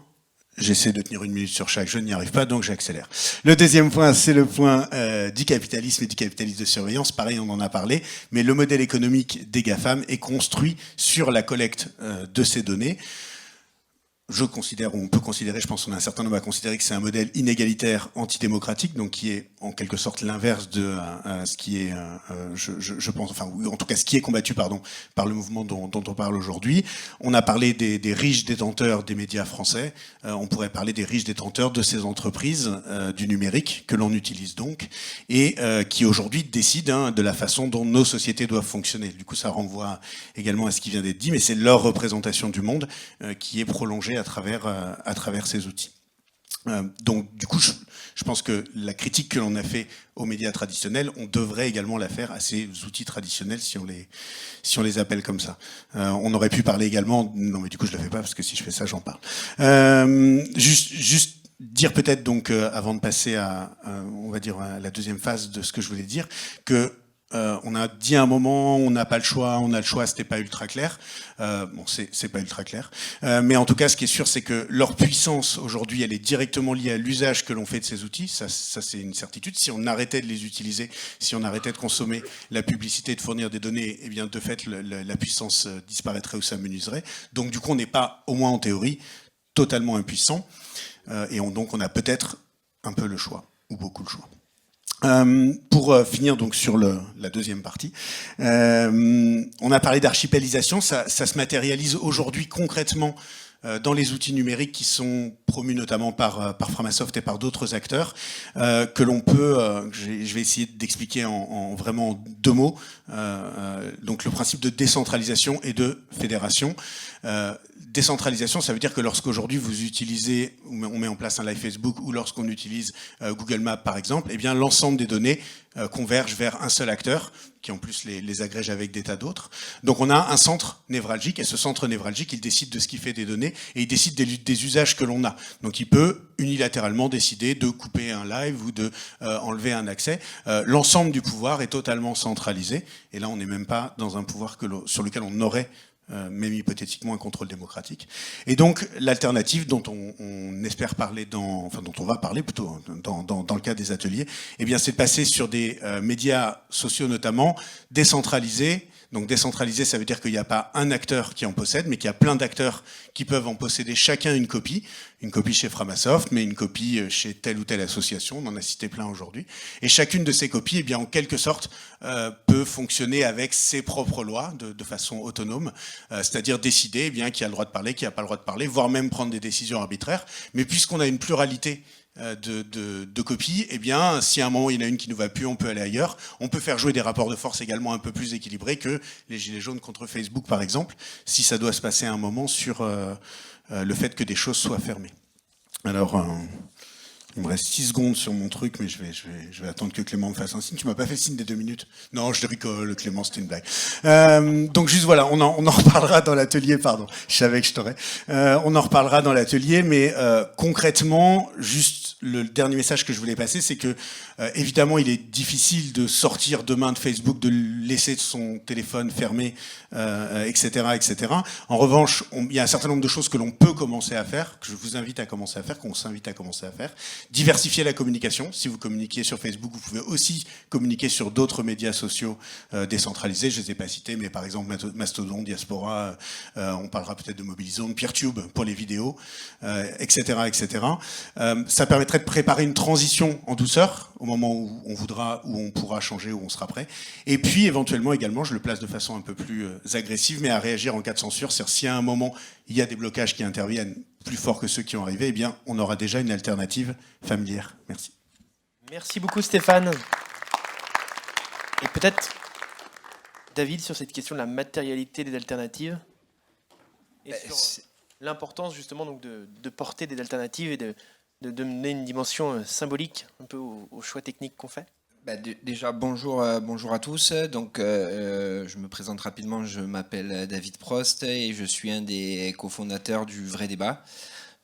J'essaie de tenir 1 minute sur chaque, je n'y arrive pas, donc j'accélère. Le deuxième point, c'est le point du capitalisme et du capitalisme de surveillance. Pareil, on en a parlé, mais le modèle économique des GAFAM est construit sur la collecte de ces données. Je considère, ou on peut considérer, je pense qu'on a un certain nombre à considérer que c'est un modèle inégalitaire, antidémocratique, donc qui est en quelque sorte l'inverse de ce qui est, je pense, enfin, en tout cas ce qui est combattu, pardon, par le mouvement dont on parle aujourd'hui. On a parlé des riches détenteurs des médias français, on pourrait parler des riches détenteurs de ces entreprises du numérique que l'on utilise donc, et qui aujourd'hui décident de la façon dont nos sociétés doivent fonctionner. Du coup, ça renvoie également à ce qui vient d'être dit, mais c'est leur représentation du monde qui est prolongée à travers ces outils. Donc du coup, je pense que la critique que l'on a fait aux médias traditionnels, on devrait également la faire à ces outils traditionnels si on les appelle comme ça. On aurait pu parler également, non mais du coup je le fais pas parce que si je fais ça, j'en parle. Juste dire peut-être donc, avant de passer on va dire à la deuxième phase de ce que je voulais dire, que on a dit à un moment, on n'a pas le choix, on a le choix, c'était pas ultra clair. Bon, c'est pas ultra clair. Mais en tout cas, ce qui est sûr, c'est que leur puissance aujourd'hui, elle est directement liée à l'usage que l'on fait de ces outils. Ça c'est une certitude. Si on arrêtait de les utiliser, si on arrêtait de consommer la publicité, de fournir des données, eh bien, de fait, la puissance disparaîtrait ou s'amenuiserait. Donc, du coup, on n'est pas, au moins en théorie, totalement impuissant. Et donc, on a peut-être un peu le choix, ou beaucoup le choix. Pour finir donc sur la deuxième partie, on a parlé d'archipélisation, ça se matérialise aujourd'hui concrètement dans les outils numériques qui sont promus notamment par Framasoft et par d'autres acteurs, que l'on peut, je vais essayer d'expliquer en vraiment 2 mots, donc le principe de décentralisation et de fédération. Décentralisation, ça veut dire que lorsqu'aujourd'hui vous utilisez, on met en place un live Facebook, ou lorsqu'on utilise Google Maps par exemple, eh bien l'ensemble des données convergent vers un seul acteur, qui en plus les agrège avec des tas d'autres. Donc on a un centre névralgique, et ce centre névralgique, il décide de ce qui fait des données, et il décide des usages que l'on a. Donc il peut unilatéralement décider de couper un live ou de enlever un accès. L'ensemble du pouvoir est totalement centralisé, et là on n'est même pas dans un pouvoir sur lequel on aurait même hypothétiquement un contrôle démocratique. Et donc l'alternative dont on espère parler dont on va parler plutôt dans le cas des ateliers, eh bien c'est de passer sur des médias sociaux notamment décentralisés. Donc décentralisé, ça veut dire qu'il n'y a pas un acteur qui en possède, mais qu'il y a plein d'acteurs qui peuvent en posséder chacun une copie chez Framasoft, mais une copie chez telle ou telle association, on en a cité plein aujourd'hui. Et chacune de ces copies, eh bien, en quelque sorte, peut fonctionner avec ses propres lois de façon autonome, c'est-à-dire décider eh bien, qui a le droit de parler, qui n'a pas le droit de parler, voire même prendre des décisions arbitraires. Mais puisqu'on a une pluralité de copies, eh bien, si à un moment il y en a une qui ne va plus, on peut aller ailleurs. On peut faire jouer des rapports de force également un peu plus équilibrés que les gilets jaunes contre Facebook, par exemple, si ça doit se passer à un moment sur le fait que des choses soient fermées. Alors, il me reste 6 secondes sur mon truc, mais je vais attendre que Clément me fasse un signe. Tu m'as pas fait signe des 2 minutes? Non, je rigole, Clément, c'était une blague. Donc juste voilà, on en reparlera dans l'atelier, pardon. Je savais que je t'aurais. On en reparlera dans l'atelier, mais concrètement, juste le dernier message que je voulais passer, c'est que évidemment, il est difficile de sortir demain de Facebook, de laisser son téléphone fermé, etc., etc. En revanche, il y a un certain nombre de choses que l'on peut commencer à faire, que je vous invite à commencer à faire, qu'on s'invite à commencer à faire. Diversifier la communication. Si vous communiquez sur Facebook, vous pouvez aussi communiquer sur d'autres médias sociaux décentralisés. Je ne les ai pas cités, mais par exemple Mastodon, Diaspora, on parlera peut-être de Mobilizone, Peertube pour les vidéos, etc., etc. Ça permettrait de préparer une transition en douceur au moment où on voudra, où on pourra changer, où on sera prêt. Et puis éventuellement également, je le place de façon un peu plus agressive, mais à réagir en cas de censure. C'est-à-dire si à un moment il y a des blocages qui interviennent plus forts que ceux qui ont arrivé, eh bien on aura déjà une alternative familière. Merci. Merci beaucoup Stéphane. Et peut-être David sur cette question de la matérialité des alternatives et sur l'importance justement donc de porter des alternatives et de donner une dimension symbolique un peu au choix technique qu'on fait. Déjà, bonjour à tous. Donc, je me présente rapidement. Je m'appelle David Prost et je suis un des cofondateurs du Vrai Débat.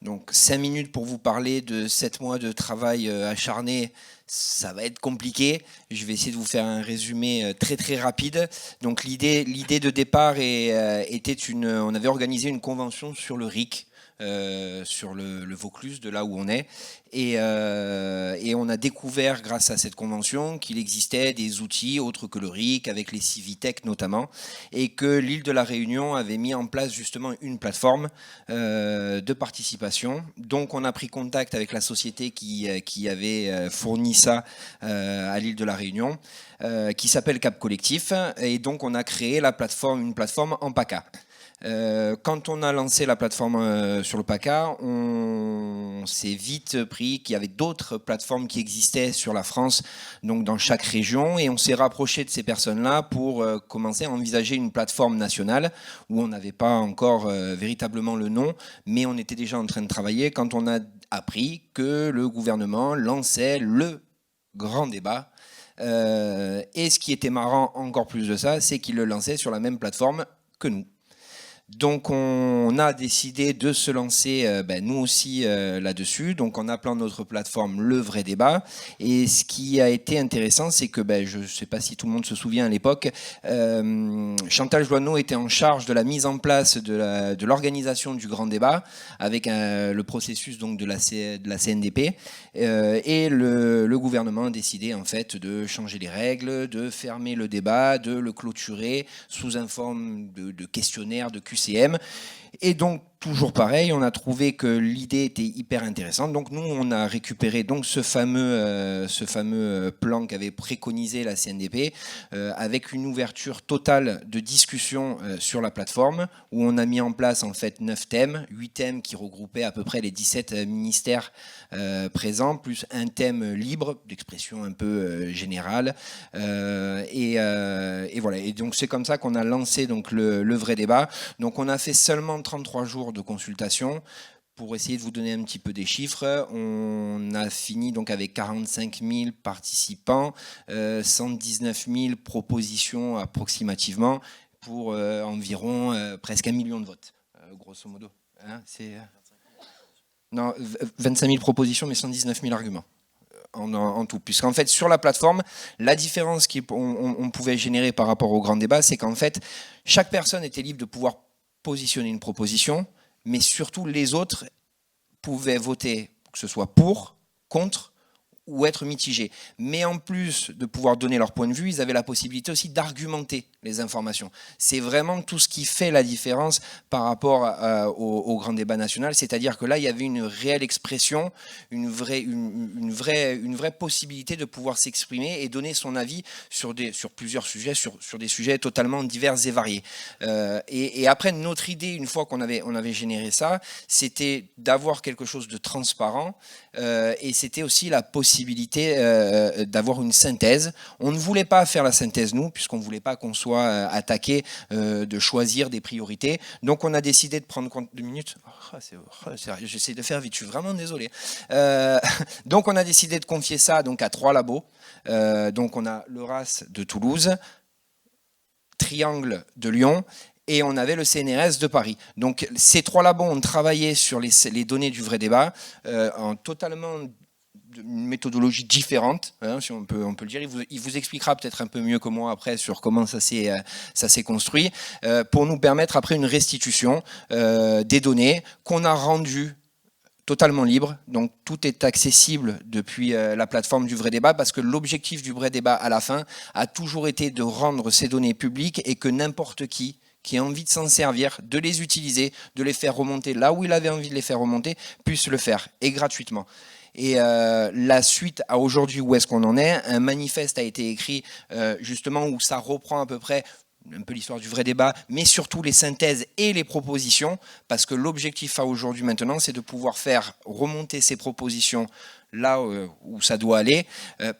Donc, 5 minutes pour vous parler de 7 mois de travail acharné. Ça va être compliqué. Je vais essayer de vous faire un résumé très très rapide. Donc, l'idée de départ était on avait organisé une convention sur le RIC. Sur le Vaucluse, de là où on est. Et on a découvert, grâce à cette convention, qu'il existait des outils autres que le RIC, avec les Civitech notamment, et que l'île de la Réunion avait mis en place justement une plateforme de participation. Donc on a pris contact avec la société qui avait fourni ça à l'île de la Réunion, qui s'appelle Cap Collectif, et donc on a créé une plateforme en PACA. Quand on a lancé la plateforme sur le PACA, on s'est vite pris qu'il y avait d'autres plateformes qui existaient sur la France, donc dans chaque région, et on s'est rapproché de ces personnes-là pour commencer à envisager une plateforme nationale où on n'avait pas encore véritablement le nom, mais on était déjà en train de travailler quand on a appris que le gouvernement lançait le grand débat. Et ce qui était marrant encore plus de ça, c'est qu'il le lançait sur la même plateforme que nous. Donc on a décidé de se lancer nous aussi là-dessus, donc en appelant notre plateforme Le Vrai Débat. Et ce qui a été intéressant, c'est que je ne sais pas si tout le monde se souvient à l'époque, Chantal Joanneau était en charge de la mise en place de l'organisation du grand débat avec le processus donc de la CNDP, et le gouvernement a décidé en fait de changer les règles, de fermer le débat, de le clôturer sous une forme de questionnaire, de QCM. Et donc, toujours pareil, on a trouvé que l'idée était hyper intéressante. Donc nous, on a récupéré donc ce fameux plan qu'avait préconisé la CNDP avec une ouverture totale de discussion sur la plateforme où on a mis en place en fait 9 thèmes, 8 thèmes qui regroupaient à peu près les 17 ministères présents, plus un thème libre d'expression un peu générale. Et voilà. Et donc c'est comme ça qu'on a lancé donc le vrai débat. Donc on a fait seulement 33 jours de consultation. Pour essayer de vous donner un petit peu des chiffres, on a fini donc avec 45 000 participants, 119 000 propositions approximativement, pour environ presque 1 million de votes, grosso modo. Hein, non, 25 000 propositions, mais 119 000 arguments. En tout, puisqu'en fait sur la plateforme, la différence qu'on pouvait générer par rapport au grand débat, c'est qu'en fait chaque personne était libre de pouvoir positionner une proposition, mais surtout les autres pouvaient voter, que ce soit pour, contre ou être mitigés. Mais en plus de pouvoir donner leur point de vue, ils avaient la possibilité aussi d'argumenter les informations. C'est vraiment tout ce qui fait la différence par rapport au grand débat national, c'est-à-dire que là, il y avait une réelle expression, une vraie possibilité de pouvoir s'exprimer et donner son avis sur plusieurs sujets, sur des sujets totalement divers et variés. Et après, notre idée, une fois qu'on avait généré ça, c'était d'avoir quelque chose de transparent et c'était aussi la possibilité d'avoir une synthèse. On ne voulait pas faire la synthèse, nous, puisqu'on ne voulait pas qu'on soit attaqué de choisir des priorités. Donc on a décidé de prendre compte... 2 minutes j'essaie de faire vite, je suis vraiment désolé. Donc on a décidé de confier ça donc, à 3 labos. Donc on a le RAS de Toulouse, Triangle de Lyon, et on avait le CNRS de Paris. Donc ces 3 labos ont travaillé sur les données du vrai débat en totalement... une méthodologie différente, hein, si on peut le dire. Il vous expliquera peut-être un peu mieux que moi après sur comment ça s'est construit, pour nous permettre après une restitution des données qu'on a rendues totalement libres. Donc tout est accessible depuis la plateforme du vrai débat, parce que l'objectif du vrai débat à la fin a toujours été de rendre ces données publiques et que n'importe qui a envie de s'en servir, de les utiliser, de les faire remonter là où il avait envie de les faire remonter, puisse le faire, et gratuitement. Et la suite à aujourd'hui, où est-ce qu'on en est? Un manifeste a été écrit justement où ça reprend à peu près un peu l'histoire du vrai débat, mais surtout les synthèses et les propositions, parce que l'objectif à aujourd'hui maintenant, c'est de pouvoir faire remonter ces propositions là où ça doit aller,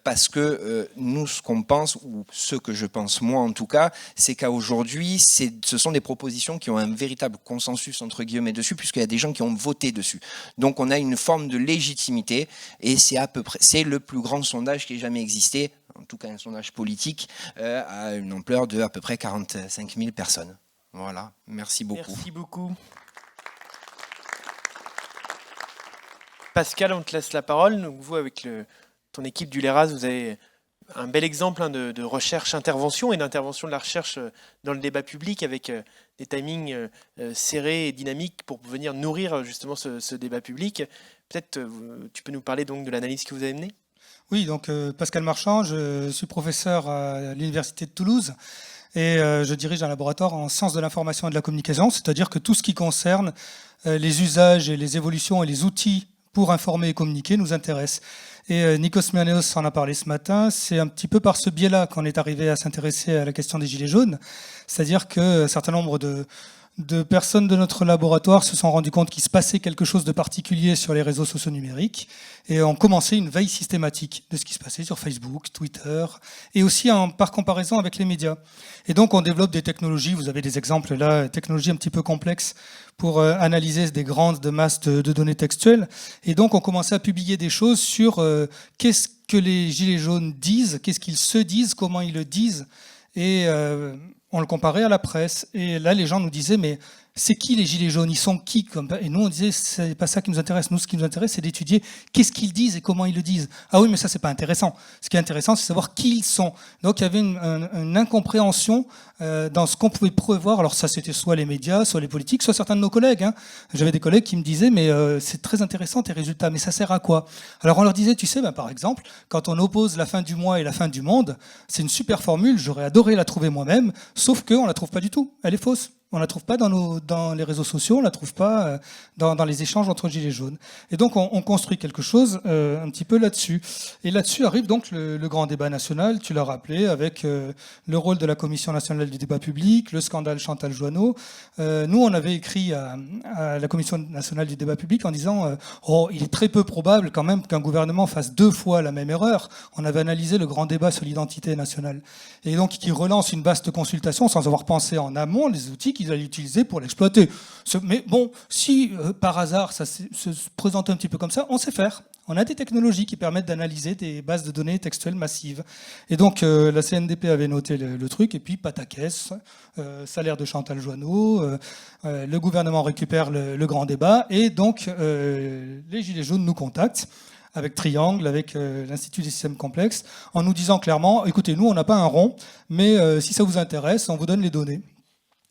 parce que nous, ce qu'on pense, ou ce que je pense moi en tout cas, c'est qu'à aujourd'hui, ce sont des propositions qui ont un véritable consensus entre guillemets dessus, puisqu'il y a des gens qui ont voté dessus. Donc on a une forme de légitimité, et c'est le plus grand sondage qui ait jamais existé, en tout cas un sondage politique, à une ampleur de à peu près 45 000 personnes. Voilà, merci beaucoup. Merci beaucoup. Pascal, on te laisse la parole. Donc vous, avec ton équipe du LERAS, vous avez un bel exemple de recherche-intervention et d'intervention de la recherche dans le débat public, avec des timings serrés et dynamiques pour venir nourrir justement ce débat public. Peut-être tu peux nous parler donc de l'analyse que vous avez menée ? Oui, donc Pascal Marchand, je suis professeur à l'Université de Toulouse et je dirige un laboratoire en sciences de l'information et de la communication, c'est-à-dire que tout ce qui concerne les usages et les évolutions et les outils pour informer et communiquer nous intéresse. Et Nikos Myanaeos en a parlé ce matin, c'est un petit peu par ce biais-là qu'on est arrivé à s'intéresser à la question des gilets jaunes, c'est-à-dire qu'un certain nombre de personnes de notre laboratoire se sont rendues compte qu'il se passait quelque chose de particulier sur les réseaux sociaux numériques et ont commencé une veille systématique de ce qui se passait sur Facebook, Twitter et aussi par comparaison avec les médias. Et donc on développe des technologies, vous avez des exemples là, technologies un petit peu complexes pour analyser des grandes masses de données textuelles. Et donc on commençait à publier des choses sur qu'est-ce que les gilets jaunes disent, qu'est-ce qu'ils se disent, comment ils le disent. Et on le comparait à la presse. Et là, les gens nous disaient, mais c'est qui les gilets jaunes? Ils sont qui? Et nous, on disait, c'est pas ça qui nous intéresse. Nous, ce qui nous intéresse, c'est d'étudier qu'est-ce qu'ils disent et comment ils le disent. Ah oui, mais ça, c'est pas intéressant. Ce qui est intéressant, c'est savoir qui ils sont. Donc, il y avait une incompréhension dans ce qu'on pouvait prévoir. Alors ça, c'était soit les médias, soit les politiques, soit certains de nos collègues. Hein. J'avais des collègues qui me disaient, mais c'est très intéressant tes résultats, mais ça sert à quoi? Alors on leur disait, tu sais, par exemple, quand on oppose la fin du mois et la fin du monde, c'est une super formule, j'aurais adoré la trouver moi-même, sauf qu'on la trouve pas du tout, elle est fausse. On ne la trouve pas dans les réseaux sociaux, on ne la trouve pas dans les échanges entre gilets jaunes. Et donc on construit quelque chose un petit peu là-dessus. Et là-dessus arrive donc le grand débat national, tu l'as rappelé, avec le rôle de la Commission nationale du débat public, le scandale Chantal Joanneau. Nous, on avait écrit à la Commission nationale du débat public en disant oh, il est très peu probable quand même qu'un gouvernement fasse 2 fois la même erreur. On avait analysé le grand débat sur l'identité nationale. Et donc qui relance une vaste consultation sans avoir pensé en amont les outils qu'ils allaient utiliser pour l'exploiter. Mais bon, si par hasard ça se présente un petit peu comme ça, on sait faire. On a des technologies qui permettent d'analyser des bases de données textuelles massives. Et donc la CNDP avait noté le truc, et puis pataquès, salaire de Chantal Joanneau, le gouvernement récupère le grand débat, et donc les Gilets jaunes nous contactent avec Triangle, avec l'Institut des systèmes complexes, en nous disant clairement, écoutez, nous on n'a pas un rond, mais si ça vous intéresse, on vous donne les données.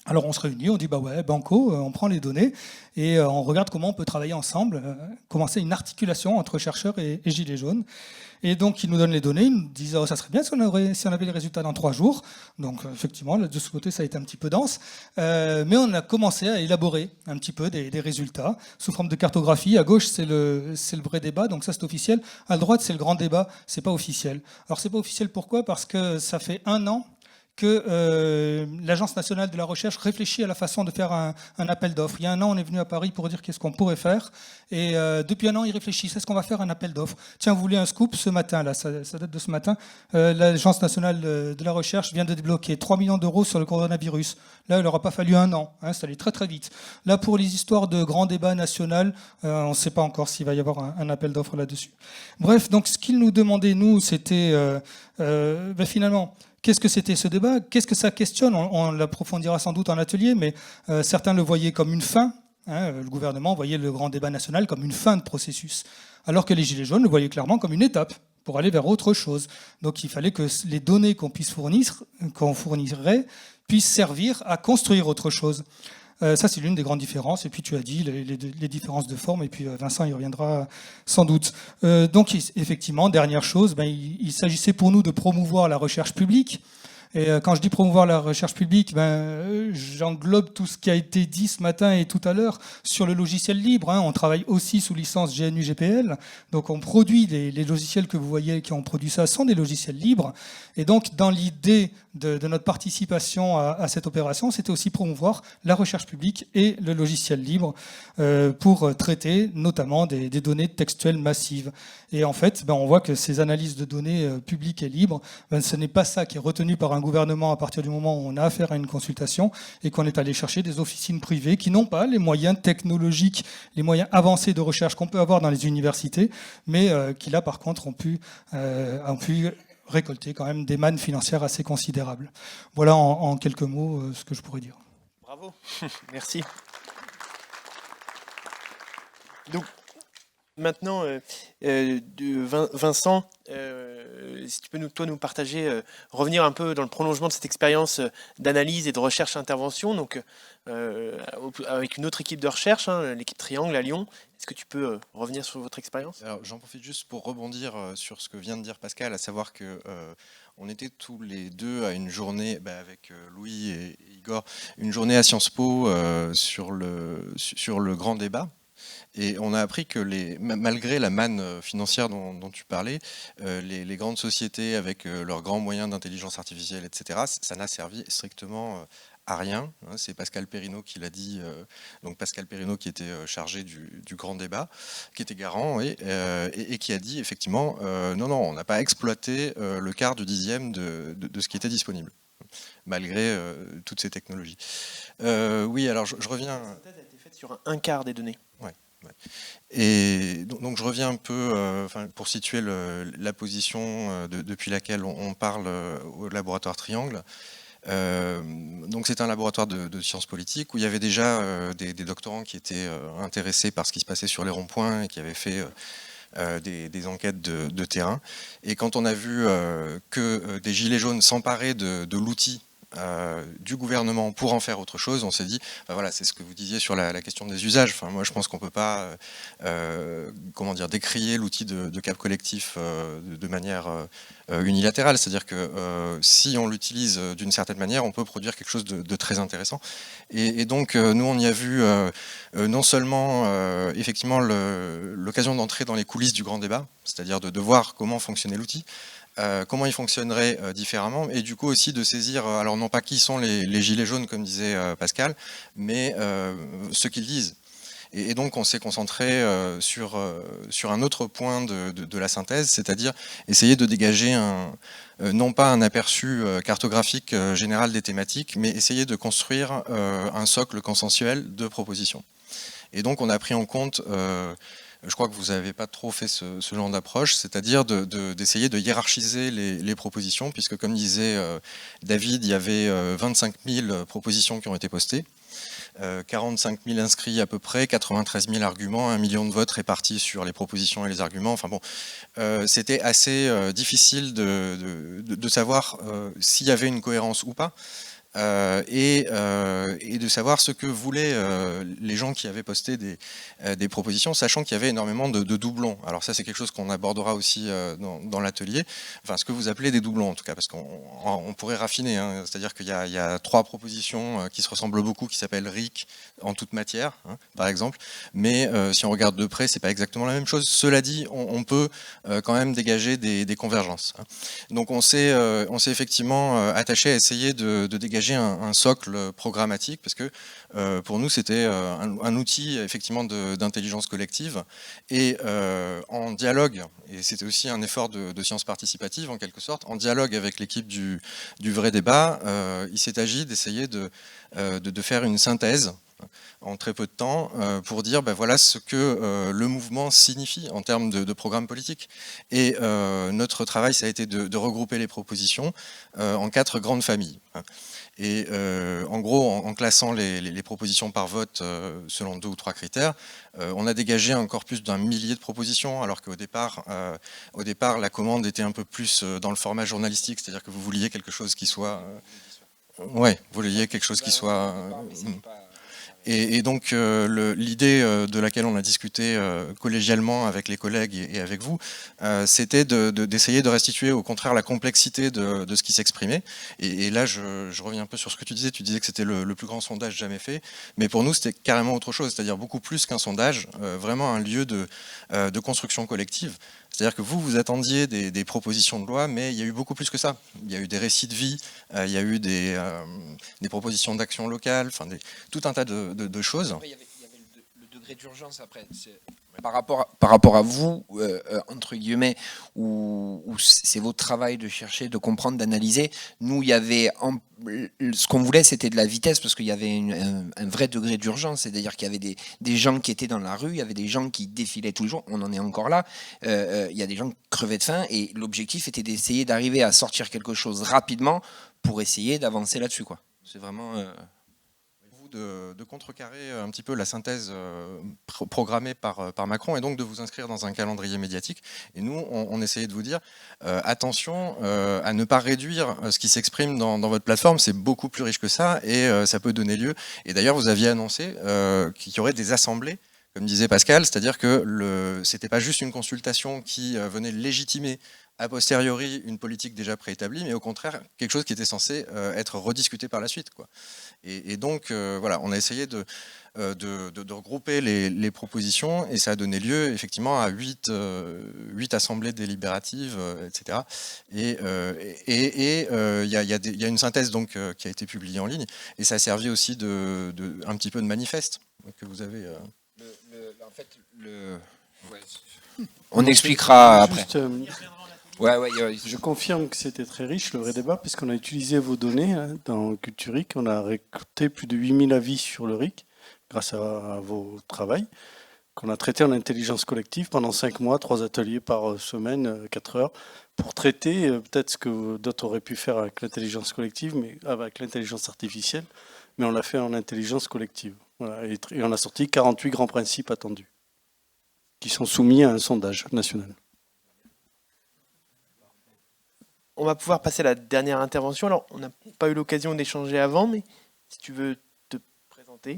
Alors on se réunit, on dit bah ouais, banco, on prend les données et on regarde comment on peut travailler ensemble, commencer une articulation entre chercheurs et Gilets jaunes. Et donc ils nous donnent les données, ils nous disent oh, ça serait bien si on avait les résultats dans 3 jours. Donc effectivement, de ce côté ça a été un petit peu dense, mais on a commencé à élaborer un petit peu des résultats sous forme de cartographie. À gauche c'est le vrai débat, donc ça c'est officiel. À droite c'est le grand débat, c'est pas officiel. Alors c'est pas officiel pourquoi ? Parce que ça fait 1 an que l'Agence nationale de la recherche réfléchit à la façon de faire un appel d'offres. Il y a 1 an, on est venu à Paris pour dire qu'est-ce qu'on pourrait faire. Et depuis 1 an, ils réfléchissent. Est-ce qu'on va faire un appel d'offres ? Tiens, vous voulez un scoop ce matin, là, ça date de ce matin. L'Agence nationale de la recherche vient de débloquer 3 millions d'euros sur le coronavirus. Là, il n'aura pas fallu 1 an. Hein, ça allait très très vite. Là, pour les histoires de grand débat national, on ne sait pas encore s'il va y avoir un appel d'offres là-dessus. Bref, donc ce qu'ils nous demandaient, nous, c'était finalement... Qu'est-ce que c'était ce débat ? Qu'est-ce que ça questionne ? On l'approfondira sans doute en atelier, mais certains le voyaient comme une fin. Hein, le gouvernement voyait le grand débat national comme une fin de processus, alors que les Gilets jaunes le voyaient clairement comme une étape pour aller vers autre chose. Donc il fallait que les données qu'on fournirait puissent servir à construire autre chose. Ça, c'est l'une des grandes différences. Et puis, tu as dit les différences de forme. Et puis, Vincent y reviendra sans doute. Donc, effectivement, dernière chose, il s'agissait pour nous de promouvoir la recherche publique. Et quand je dis promouvoir la recherche publique, j'englobe tout ce qui a été dit ce matin et tout à l'heure sur le logiciel libre. Hein. On travaille aussi sous licence GNU-GPL. Donc on produit les logiciels que vous voyez qui ont produit ça sont des logiciels libres. Et donc dans l'idée de notre participation à cette opération, c'était aussi promouvoir la recherche publique et le logiciel libre pour traiter notamment des données textuelles massives. Et en fait, on voit que ces analyses de données publiques et libres, ce n'est pas ça qui est retenu par un gouvernement à partir du moment où on a affaire à une consultation et qu'on est allé chercher des officines privées qui n'ont pas les moyens technologiques, les moyens avancés de recherche qu'on peut avoir dans les universités, mais qui là par contre ont pu récolter quand même des mannes financières assez considérables. Voilà en quelques mots ce que je pourrais dire. Bravo, merci. Donc, maintenant, Vincent, si tu peux nous partager, revenir un peu dans le prolongement de cette expérience d'analyse et de recherche-intervention, donc avec une autre équipe de recherche, hein, l'équipe Triangle à Lyon. Est-ce que tu peux revenir sur votre expérience ? Alors, j'en profite juste pour rebondir sur ce que vient de dire Pascal, à savoir que on était tous les deux à une journée avec Louis et Igor, une journée à Sciences Po sur le grand débat. Et on a appris que malgré la manne financière dont tu parlais, les grandes sociétés avec leurs grands moyens d'intelligence artificielle, etc., ça n'a servi strictement à rien. C'est Pascal Perrineau qui l'a dit, donc Pascal Perrineau qui était chargé du grand débat, qui était garant et qui a dit effectivement non, on n'a pas exploité le quart du dixième de ce qui était disponible, malgré toutes ces technologies. Oui, alors je reviens... La synthèse a été faite sur un quart des données. Ouais. Et donc je reviens un peu pour situer la position depuis laquelle on parle au laboratoire Triangle. Donc c'est un laboratoire de sciences politiques où il y avait déjà des doctorants qui étaient intéressés par ce qui se passait sur les ronds-points et qui avaient fait des enquêtes de terrain. Et quand on a vu que des gilets jaunes s'emparaient de l'outil du gouvernement pour en faire autre chose, on s'est dit, voilà, c'est ce que vous disiez sur la question des usages. Enfin, moi, je pense qu'on ne peut pas décrier l'outil de cap collectif de manière unilatérale. C'est-à-dire que si on l'utilise d'une certaine manière, on peut produire quelque chose de très intéressant. Et donc, nous, on y a vu non seulement effectivement l'occasion d'entrer dans les coulisses du grand débat, c'est-à-dire de voir comment fonctionnait l'outil, comment il fonctionnerait différemment, et du coup aussi de saisir, alors non pas qui sont les gilets jaunes comme disait Pascal, mais ce qu'ils disent. Et donc on s'est concentré sur un autre point de la synthèse, c'est-à-dire essayer de dégager non pas un aperçu cartographique général des thématiques, mais essayer de construire un socle consensuel de propositions. Et donc on a pris en compte, je crois que vous n'avez pas trop fait ce genre d'approche, c'est-à-dire d'essayer de hiérarchiser les propositions, puisque comme disait David, il y avait 25 000 propositions qui ont été postées, 45 000 inscrits à peu près, 93 000 arguments, 1 million de votes répartis sur les propositions et les arguments. Enfin bon, c'était assez difficile de savoir s'il y avait une cohérence ou pas. Et de savoir ce que voulaient les gens qui avaient posté des propositions, sachant qu'il y avait énormément de doublons. Alors ça, c'est quelque chose qu'on abordera aussi dans l'atelier, enfin ce que vous appelez des doublons en tout cas, parce qu'on pourrait raffiner, hein. C'est-à-dire qu'il y a 3 propositions qui se ressemblent beaucoup, qui s'appellent RIC en toute matière, hein, par exemple, mais si on regarde de près, c'est pas exactement la même chose. Cela dit, on peut quand même dégager des convergences, hein. Donc on s'est effectivement attaché à essayer de dégager un socle programmatique, parce que pour nous c'était un outil effectivement d'intelligence collective, et en dialogue, et c'était aussi un effort de sciences participatives en quelque sorte, en dialogue avec l'équipe du vrai débat, il s'est agi d'essayer de faire une synthèse en très peu de temps pour dire voilà ce que le mouvement signifie en termes de programme politique. Et notre travail, ça a été de regrouper les propositions en 4 grandes familles. Et en gros, en classant les propositions par vote selon 2 ou 3 critères, on a dégagé un corpus d'1 millier de propositions, alors qu'au départ, la commande était un peu plus dans le format journalistique, c'est-à-dire que vous vouliez quelque chose qui soit... ouais, vous vouliez quelque chose qui soit... Et donc l'idée de laquelle on a discuté collégialement avec les collègues et avec vous, c'était d'essayer de restituer au contraire la complexité de ce qui s'exprimait. Et là, je reviens un peu sur ce que tu disais que c'était le plus grand sondage jamais fait, mais pour nous c'était carrément autre chose, c'est-à-dire beaucoup plus qu'un sondage, vraiment un lieu de construction collective. C'est-à-dire que vous attendiez des propositions de loi, mais il y a eu beaucoup plus que ça. Il y a eu des récits de vie, il y a eu des propositions d'action locale, enfin tout un tas de choses. Après, il y avait le degré d'urgence après. Par rapport à vous, entre guillemets, où c'est votre travail de chercher, de comprendre, d'analyser. Nous, il y avait ce qu'on voulait, c'était de la vitesse, parce qu'il y avait un vrai degré d'urgence, c'est-à-dire qu'il y avait des gens qui étaient dans la rue, il y avait des gens qui défilaient tous les jours, on en est encore là, il y a des gens qui crevaient de faim, et l'objectif était d'essayer d'arriver à sortir quelque chose rapidement pour essayer d'avancer là-dessus, quoi. C'est vraiment... de contrecarrer un petit peu la synthèse programmée par Macron, et donc de vous inscrire dans un calendrier médiatique. Et nous, on essayait de vous dire attention à ne pas réduire ce qui s'exprime dans votre plateforme, c'est beaucoup plus riche que ça, et ça peut donner lieu. Et d'ailleurs, vous aviez annoncé qu'il y aurait des assemblées, comme disait Pascal, c'est-à-dire que c'était pas juste une consultation qui venait légitimer a posteriori une politique déjà préétablie, mais au contraire quelque chose qui était censé être rediscuté par la suite, quoi. Et donc voilà, on a essayé de regrouper les propositions, et ça a donné lieu effectivement à 8 assemblées délibératives, etc. Et il y a une synthèse donc qui a été publiée en ligne, et ça a servi aussi un petit peu de manifeste que vous avez. En fait, on expliquera après. Juste, je confirme que c'était très riche le vrai débat, puisqu'on a utilisé vos données dans Culturic. On a récolté plus de 8000 avis sur le RIC grâce à vos travaux, qu'on a traité en intelligence collective pendant 5 mois, 3 ateliers par semaine, 4 heures, pour traiter peut-être ce que d'autres auraient pu faire avec l'intelligence collective, mais avec l'intelligence artificielle, mais on l'a fait en intelligence collective. Voilà, et on a sorti 48 grands principes attendus, qui sont soumis à un sondage national. on va pouvoir passer à la dernière intervention. Alors, on n'a pas eu l'occasion d'échanger avant, mais si tu veux te présenter.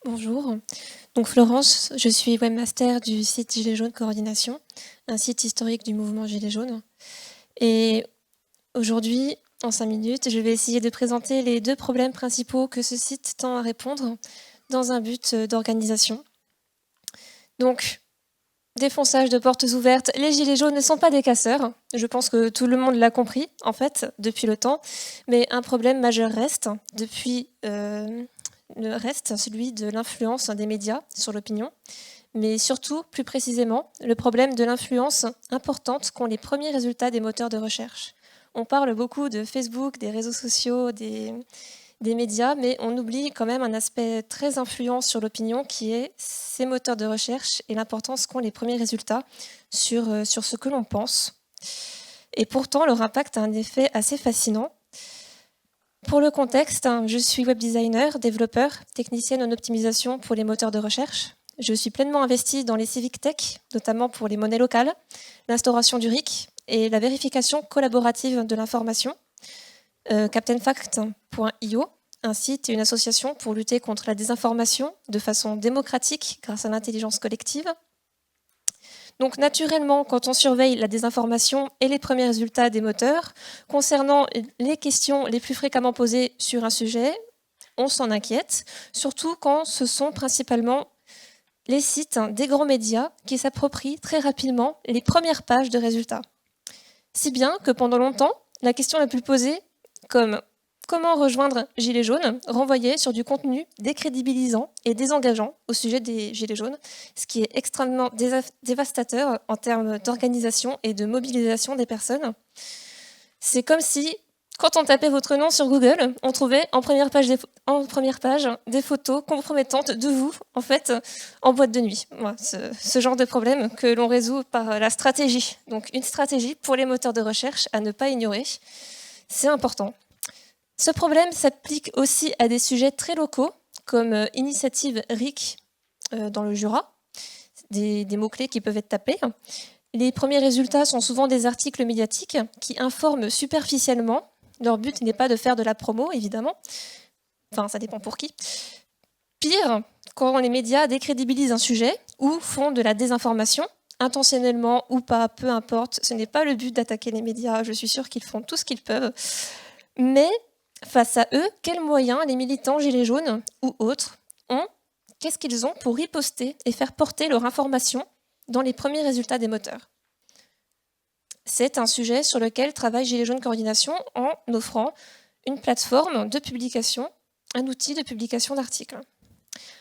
Bonjour, donc Florence, je suis webmaster du site Gilets jaunes Coordination, un site historique du mouvement Gilets jaunes. Et aujourd'hui, en 5 minutes, je vais essayer de présenter les 2 problèmes principaux que ce site tend à répondre dans un but d'organisation. Donc, défonçage de portes ouvertes, les Gilets jaunes ne sont pas des casseurs. Je pense que tout le monde l'a compris, en fait, depuis le temps. Mais un problème majeur reste, celui de l'influence des médias sur l'opinion. Mais surtout, plus précisément, le problème de l'influence importante qu'ont les premiers résultats des moteurs de recherche. On parle beaucoup de Facebook, des réseaux sociaux, des médias, mais on oublie quand même un aspect très influent sur l'opinion qui est ces moteurs de recherche et l'importance qu'ont les premiers résultats sur ce que l'on pense. Et pourtant, leur impact a un effet assez fascinant. Pour le contexte, je suis web designer, développeur, technicienne en optimisation pour les moteurs de recherche. Je suis pleinement investie dans les civic tech, notamment pour les monnaies locales, l'instauration du RIC et la vérification collaborative de l'information. CaptainFact.io, un site et une association pour lutter contre la désinformation de façon démocratique grâce à l'intelligence collective. Donc naturellement, quand on surveille la désinformation et les premiers résultats des moteurs, concernant les questions les plus fréquemment posées sur un sujet, on s'en inquiète, surtout quand ce sont principalement les sites des grands médias qui s'approprient très rapidement les premières pages de résultats. Si bien que pendant longtemps, la question la plus posée, comme comment rejoindre Gilets jaunes, renvoyait sur du contenu décrédibilisant et désengageant au sujet des Gilets jaunes, ce qui est extrêmement dévastateur en termes d'organisation et de mobilisation des personnes. C'est comme si, quand on tapait votre nom sur Google, on trouvait en première page des photos compromettantes de vous, en fait, en boîte de nuit. Voilà, ce genre de problème que l'on résout par la stratégie. Donc une stratégie pour les moteurs de recherche à ne pas ignorer. C'est important. Ce problème s'applique aussi à des sujets très locaux, comme initiative RIC dans le Jura, des mots-clés qui peuvent être tapés. Les premiers résultats sont souvent des articles médiatiques qui informent superficiellement. Leur but n'est pas de faire de la promo, évidemment. Enfin, ça dépend pour qui. Pire, quand les médias décrédibilisent un sujet ou font de la désinformation, intentionnellement ou pas, peu importe, ce n'est pas le but d'attaquer les médias, je suis sûre qu'ils font tout ce qu'ils peuvent. Mais face à eux, quels moyens les militants gilets jaunes ou autres ont? Qu'est-ce qu'ils ont pour riposter et faire porter leur information dans les premiers résultats des moteurs? C'est un sujet sur lequel travaille Gilets jaunes Coordination en offrant une plateforme de publication, un outil de publication d'articles.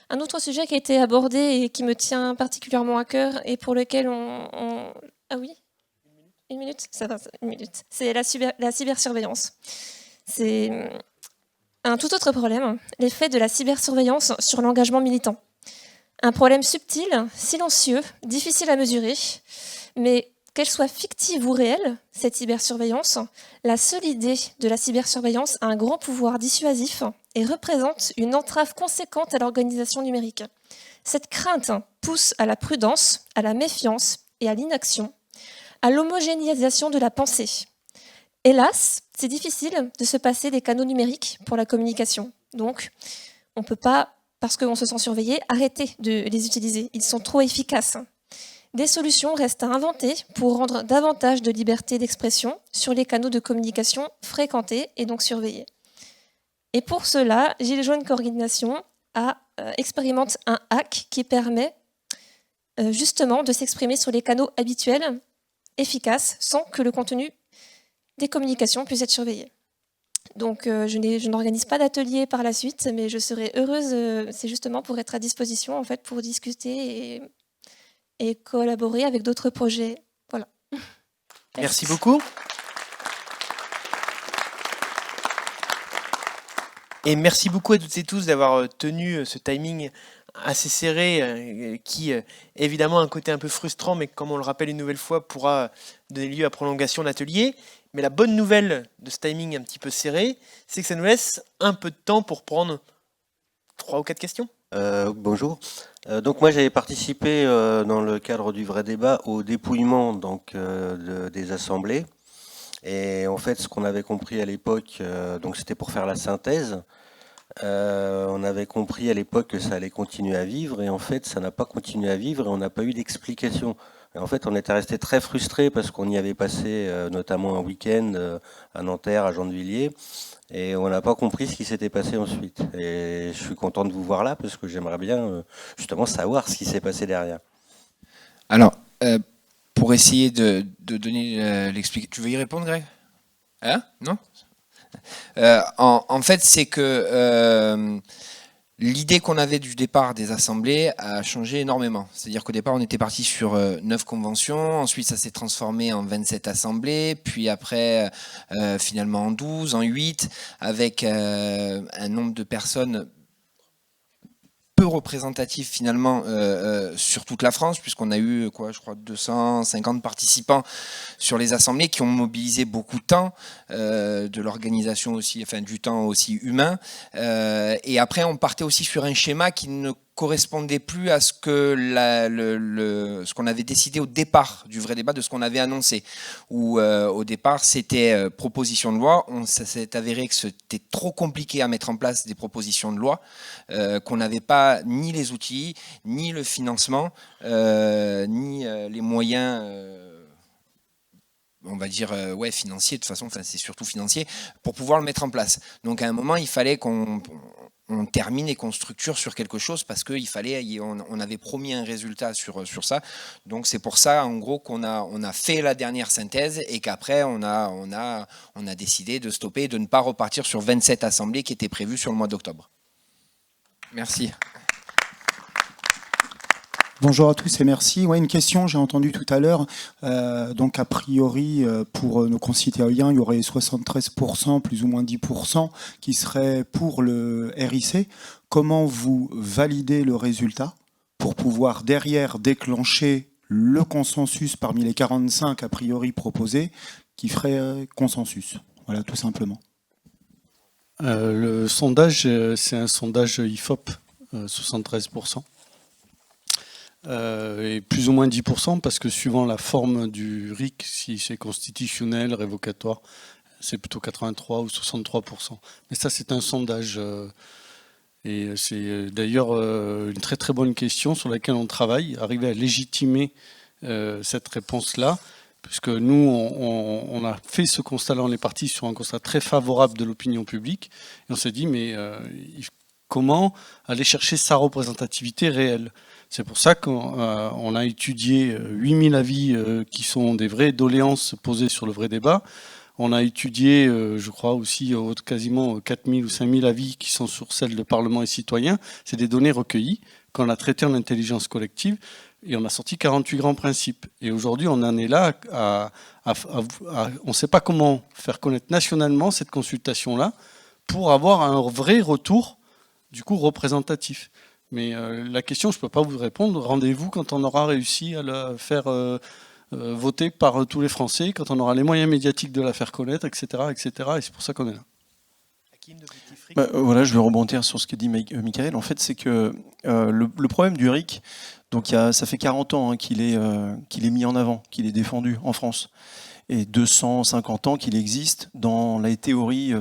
Un autre sujet qui a été abordé et qui me tient particulièrement à cœur et pour lequel Ah oui ? Une minute ? Ça va, une minute. C'est la cybersurveillance. C'est un tout autre problème, l'effet de la cybersurveillance sur l'engagement militant. Un problème subtil, silencieux, difficile à mesurer, mais qu'elle soit fictive ou réelle, cette cybersurveillance, la seule idée de la cybersurveillance a un grand pouvoir dissuasif et représente une entrave conséquente à l'organisation numérique. Cette crainte pousse à la prudence, à la méfiance et à l'inaction, à l'homogénéisation de la pensée. Hélas, c'est difficile de se passer des canaux numériques pour la communication. Donc, on ne peut pas, parce qu'on se sent surveillé, arrêter de les utiliser. Ils sont trop efficaces. Des solutions restent à inventer pour rendre davantage de liberté d'expression sur les canaux de communication fréquentés et donc surveillés. Et pour cela, Gilets jaunes Coordination expérimente un hack qui permet justement de s'exprimer sur les canaux habituels, efficaces, sans que le contenu des communications puisse être surveillé. Donc je n'organise pas d'atelier par la suite, mais je serai heureuse, c'est justement pour être à disposition en fait, pour discuter et collaborer avec d'autres projets. Voilà. Merci beaucoup. Et merci beaucoup à toutes et tous d'avoir tenu ce timing assez serré, qui évidemment a un côté un peu frustrant, mais comme on le rappelle une nouvelle fois, pourra donner lieu à prolongation d'atelier. Mais la bonne nouvelle de ce timing un petit peu serré, c'est que ça nous laisse un peu de temps pour prendre 3 ou 4 questions. Bonjour. Donc moi j'avais participé dans le cadre du vrai débat au dépouillement donc, des assemblées. Et en fait, ce qu'on avait compris à l'époque, donc c'était pour faire la synthèse, on avait compris à l'époque que ça allait continuer à vivre, et en fait, ça n'a pas continué à vivre, et on n'a pas eu d'explication. Et en fait, on était resté très frustrés parce qu'on y avait passé notamment un week-end à Nanterre, à Gennevilliers, et on n'a pas compris ce qui s'était passé ensuite. Et je suis content de vous voir là parce que j'aimerais bien justement savoir ce qui s'est passé derrière. Alors, pour essayer de donner l'explication... Tu veux y répondre, Greg? Hein? Non? En fait, c'est que l'idée qu'on avait du départ des assemblées a changé énormément. C'est-à-dire qu'au départ, on était parti sur 9 conventions, ensuite ça s'est transformé en 27 assemblées, puis après, finalement en 12, en 8, avec un nombre de personnes peu représentatif finalement sur toute la France, puisqu'on a eu, je crois, 250 participants sur les assemblées qui ont mobilisé beaucoup de temps, de l'organisation aussi, enfin du temps aussi humain. Et après, on partait aussi sur un schéma qui ne correspondait plus à ce que ce qu'on avait décidé au départ du vrai débat, de ce qu'on avait annoncé. Où au départ, c'était proposition de loi. Ça s'est avéré que c'était trop compliqué à mettre en place des propositions de loi, qu'on n'avait pas ni les outils, ni le financement, ni les moyens... on va dire financier, de toute façon, c'est surtout financier, pour pouvoir le mettre en place. Donc à un moment, il fallait qu'on termine et qu'on structure sur quelque chose parce qu'on avait promis un résultat sur ça. Donc c'est pour ça, en gros, qu'on a fait la dernière synthèse et qu'après, on a décidé de stopper et de ne pas repartir sur 27 assemblées qui étaient prévues sur le mois d'octobre. Merci. Bonjour à tous et merci. Ouais, une question, j'ai entendu tout à l'heure. Donc, a priori, pour nos concitoyens, il y aurait 73%, plus ou moins 10%, qui seraient pour le RIC. Comment vous validez le résultat pour pouvoir derrière déclencher le consensus parmi les 45 a priori proposés qui ferait consensus? Voilà, tout simplement. Le sondage, c'est un sondage IFOP, 73%. Et plus ou moins 10%, parce que suivant la forme du RIC, si c'est constitutionnel, révocatoire, c'est plutôt 83 ou 63%. Mais ça, c'est un sondage. Et c'est d'ailleurs une très très bonne question sur laquelle on travaille, arriver à légitimer cette réponse-là, puisque nous, on a fait ce constat-là, on est parti sur un constat très favorable de l'opinion publique, et on s'est dit, mais comment aller chercher sa représentativité réelle? C'est pour ça qu'on a étudié 8000 avis qui sont des vraies doléances posées sur le vrai débat. On a étudié, je crois aussi, quasiment 4000 ou 5000 avis qui sont sur celles de Parlement et citoyens. C'est des données recueillies qu'on a traitées en intelligence collective et on a sorti 48 grands principes. Et aujourd'hui, on en est là on ne sait pas comment faire connaître nationalement cette consultation-là pour avoir un vrai retour, du coup, représentatif. Mais la question, je ne peux pas vous répondre. Rendez-vous quand on aura réussi à la faire voter par tous les Français, quand on aura les moyens médiatiques de la faire connaître, etc. etc. Et c'est pour ça qu'on est là. Voilà, je vais rebondir sur ce qu'a dit Michael. En fait, c'est que le problème du RIC, donc ça fait 40 ans qu'il est mis en avant, qu'il est défendu en France, et 250 ans qu'il existe dans la théorie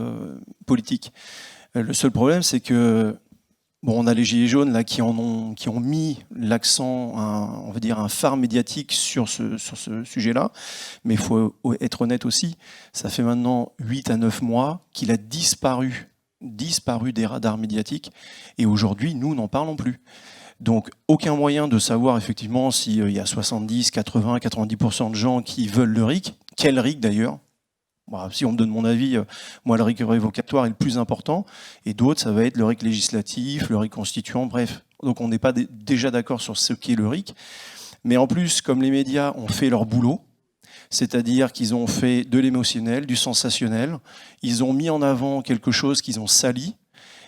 politique. Le seul problème, c'est que on a les Gilets jaunes là, qui ont mis l'accent, on va dire un phare médiatique sur ce sujet-là, mais il faut être honnête aussi, ça fait maintenant 8 à 9 mois qu'il a disparu des radars médiatiques, et aujourd'hui, nous n'en parlons plus. Donc, aucun moyen de savoir effectivement s'il y a 70, 80, 90% de gens qui veulent le RIC. Quel RIC d'ailleurs? Si on me donne mon avis, moi le RIC révocatoire est le plus important, et d'autres, ça va être le RIC législatif, le RIC constituant, bref. Donc on n'est pas déjà d'accord sur ce qu'est le RIC. Mais en plus, comme les médias ont fait leur boulot, c'est-à-dire qu'ils ont fait de l'émotionnel, du sensationnel, ils ont mis en avant quelque chose qu'ils ont sali,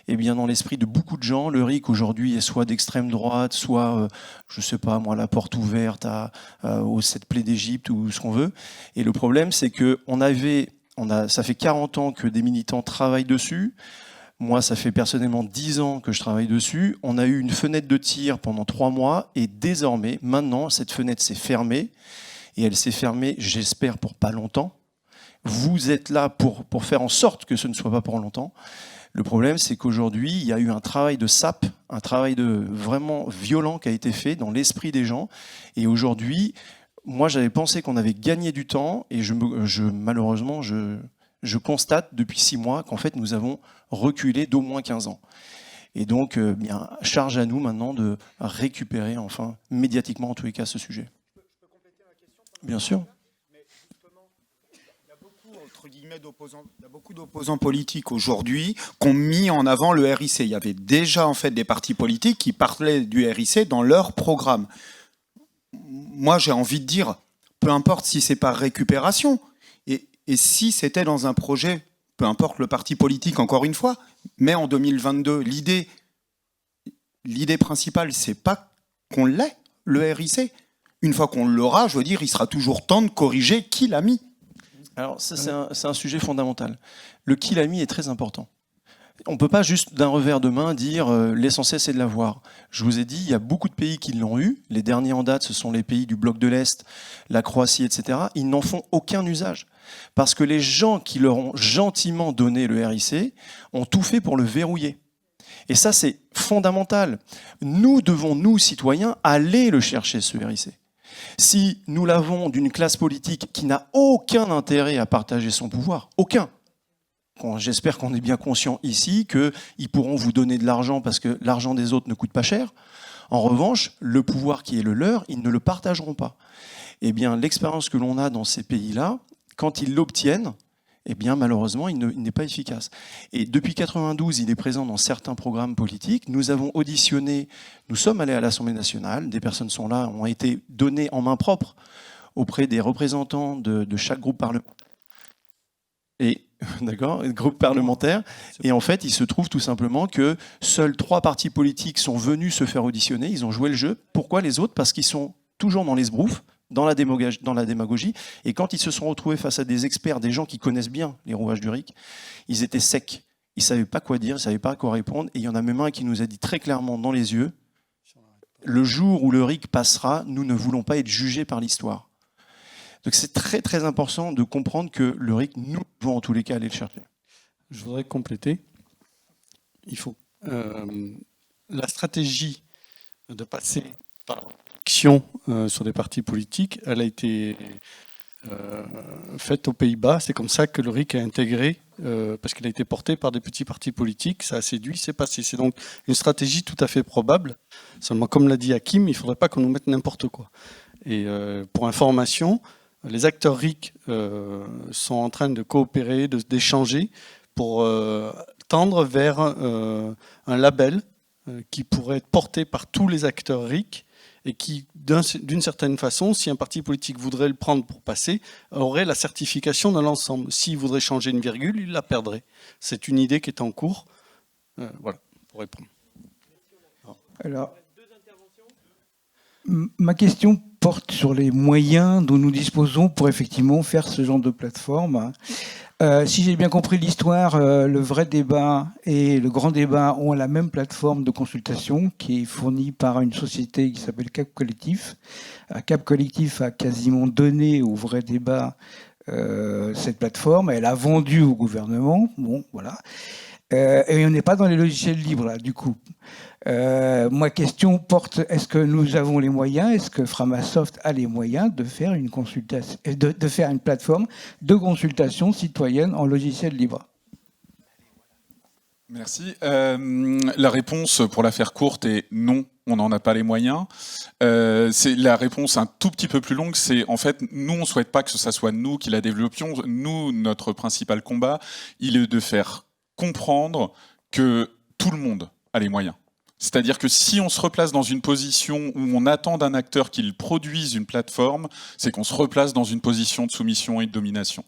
et bien dans l'esprit de beaucoup de gens, le RIC aujourd'hui est soit d'extrême droite, soit, je sais pas moi, la porte ouverte aux 7 plaies d'Égypte ou ce qu'on veut. Et le problème, c'est que ça fait 40 ans que des militants travaillent dessus. Moi, ça fait personnellement 10 ans que je travaille dessus. On a eu une fenêtre de tir pendant 3 mois, et désormais, maintenant, cette fenêtre s'est fermée, et elle s'est fermée, j'espère, pour pas longtemps. vous êtes là pour faire en sorte que ce ne soit pas pour longtemps. Le problème, c'est qu'aujourd'hui, il y a eu un travail de sape, un travail de vraiment violent qui a été fait dans l'esprit des gens. Et aujourd'hui, moi, j'avais pensé qu'on avait gagné du temps, et malheureusement, je constate depuis 6 mois qu'en fait, nous avons reculé d'au moins 15 ans. Et donc, bien, charge à nous maintenant de récupérer, enfin, médiatiquement en tous les cas, ce sujet. Je peux compléter la question ? Bien sûr. Mais justement, il y a beaucoup, entre guillemets, d'opposants politiques aujourd'hui qui ont mis en avant le RIC. Il y avait déjà en fait des partis politiques qui parlaient du RIC dans leur programme. Moi, j'ai envie de dire, peu importe si c'est par récupération, et si c'était dans un projet, peu importe le parti politique, encore une fois, mais en 2022, l'idée principale, c'est pas qu'on l'ait, le RIC. Une fois qu'on l'aura, je veux dire, il sera toujours temps de corriger qui l'a mis. Alors, ça, c'est un sujet fondamental. Le qui l'a mis est très important. On ne peut pas juste d'un revers de main dire l'essentiel c'est de l'avoir. Je vous ai dit, il y a beaucoup de pays qui l'ont eu. Les derniers en date, ce sont les pays du bloc de l'Est, la Croatie, etc. Ils n'en font aucun usage. Parce que les gens qui leur ont gentiment donné le RIC ont tout fait pour le verrouiller. Et ça, c'est fondamental. Nous devons, nous, citoyens, aller le chercher, ce RIC. Si nous l'avons d'une classe politique qui n'a aucun intérêt à partager son pouvoir, aucun. J'espère qu'on est bien conscient ici qu'ils pourront vous donner de l'argent parce que l'argent des autres ne coûte pas cher. En revanche, le pouvoir qui est le leur, ils ne le partageront pas. Eh bien, l'expérience que l'on a dans ces pays-là, quand ils l'obtiennent, eh bien, malheureusement, il n'est pas efficace. Et depuis 1992, il est présent dans certains programmes politiques. Nous avons auditionné, nous sommes allés à l'Assemblée nationale, des personnes sont là, ont été données en main propre auprès des représentants de chaque groupe parlementaire. Groupe parlementaire. Et en fait, il se trouve tout simplement que seuls 3 partis politiques sont venus se faire auditionner. Ils ont joué le jeu. Pourquoi les autres ? Parce qu'ils sont toujours dans les sbroufs, dans la démagogie. Et quand ils se sont retrouvés face à des experts, des gens qui connaissent bien les rouages du RIC, ils étaient secs. Ils ne savaient pas quoi dire, ils ne savaient pas à quoi répondre. Et il y en a même un qui nous a dit très clairement dans les yeux, le jour où le RIC passera, nous ne voulons pas être jugés par l'histoire. Donc c'est très très important de comprendre que le RIC, nous devons en tous les cas aller le chercher. Je voudrais compléter. Il faut la stratégie de passer par l'action sur des partis politiques, elle a été faite aux Pays-Bas. C'est comme ça que le RIC a intégré, parce qu'il a été porté par des petits partis politiques. Ça a séduit, c'est passé. C'est donc une stratégie tout à fait probable. Seulement, comme l'a dit Hakim, il ne faudrait pas qu'on nous mette n'importe quoi. Et pour information, les acteurs RIC sont en train de coopérer, d'échanger pour tendre vers un label qui pourrait être porté par tous les acteurs RIC et qui, d'une certaine façon, si un parti politique voudrait le prendre pour passer, aurait la certification de l'ensemble. S'il voudrait changer une virgule, il la perdrait. C'est une idée qui est en cours. Voilà, pour répondre. Alors, ma question porte sur les moyens dont nous disposons pour effectivement faire ce genre de plateforme. Si j'ai bien compris l'histoire, le vrai débat et le grand débat ont la même plateforme de consultation qui est fournie par une société qui s'appelle Cap Collectif. Cap Collectif a quasiment donné au vrai débat cette plateforme. Elle a vendu au gouvernement. Bon, voilà. Et on n'est pas dans les logiciels libres, là, du coup. Ma question porte, est-ce que nous avons les moyens, est-ce que Framasoft a les moyens de faire une consultation, de faire une plateforme de consultation citoyenne en logiciel libre ? Merci. La réponse, pour la faire courte, est non, on n'en a pas les moyens. C'est la réponse un tout petit peu plus longue, c'est en fait, nous, on ne souhaite pas que ce soit nous qui la développions. Nous, notre principal combat, il est de faire comprendre que tout le monde a les moyens. C'est-à-dire que si on se replace dans une position où on attend d'un acteur qu'il produise une plateforme, c'est qu'on se replace dans une position de soumission et de domination.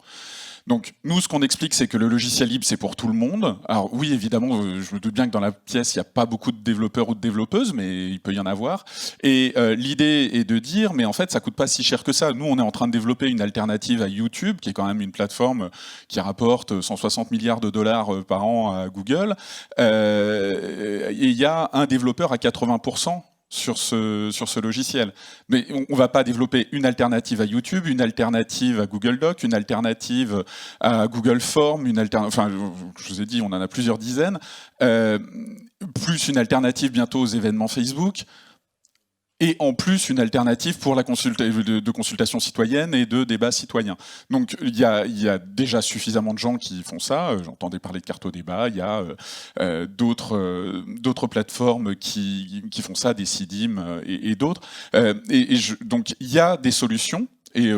Donc nous, ce qu'on explique, c'est que le logiciel libre, c'est pour tout le monde. Alors oui, évidemment, je me doute bien que dans la pièce, il n'y a pas beaucoup de développeurs ou de développeuses, mais il peut y en avoir. Et l'idée est de dire, mais en fait, ça coûte pas si cher que ça. Nous, on est en train de développer une alternative à YouTube, qui est quand même une plateforme qui rapporte 160 milliards de dollars par an à Google. Et il y a un développeur à 80% sur ce logiciel. Mais on ne va pas développer une alternative à YouTube, une alternative à Google Doc, une alternative à Google Form, enfin, je vous ai dit, on en a plusieurs dizaines, plus une alternative bientôt aux événements Facebook, et en plus une alternative pour la de consultation citoyenne et de débat citoyen. Donc il y a déjà suffisamment de gens qui font ça. J'entendais parler de Carte-au-débat. Il y a d'autres plateformes qui font ça, des Decidim et d'autres. Donc il y a des solutions. Et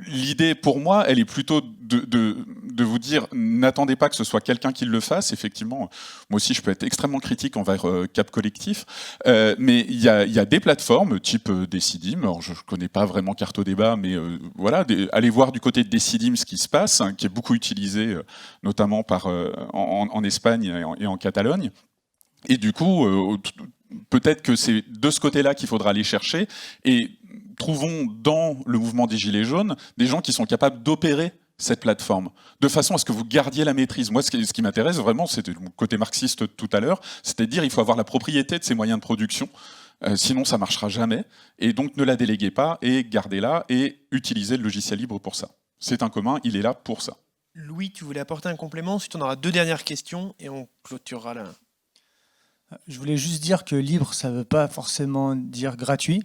l'idée pour moi, elle est plutôt de vous dire, n'attendez pas que ce soit quelqu'un qui le fasse. Effectivement, moi aussi, je peux être extrêmement critique envers Cap Collectif, mais il y a des plateformes type Decidim. Alors, je ne connais pas vraiment Carte-au-débat, mais voilà, allez voir du côté de Decidim ce qui se passe, hein, qui est beaucoup utilisé, notamment en Espagne et en Catalogne. Et du coup, peut-être que c'est de ce côté-là qu'il faudra aller chercher. Et trouvons dans le mouvement des Gilets jaunes des gens qui sont capables d'opérer cette plateforme, de façon à ce que vous gardiez la maîtrise. Moi, ce qui m'intéresse vraiment, c'était le côté marxiste tout à l'heure, c'est-à-dire il faut avoir la propriété de ces moyens de production, sinon ça ne marchera jamais, et donc ne la déléguez pas, et gardez-la, et utilisez le logiciel libre pour ça. C'est un commun, il est là pour ça. Louis, tu voulais apporter un complément, ensuite on aura 2 dernières questions, et on clôturera là. Je voulais juste dire que libre, ça ne veut pas forcément dire gratuit,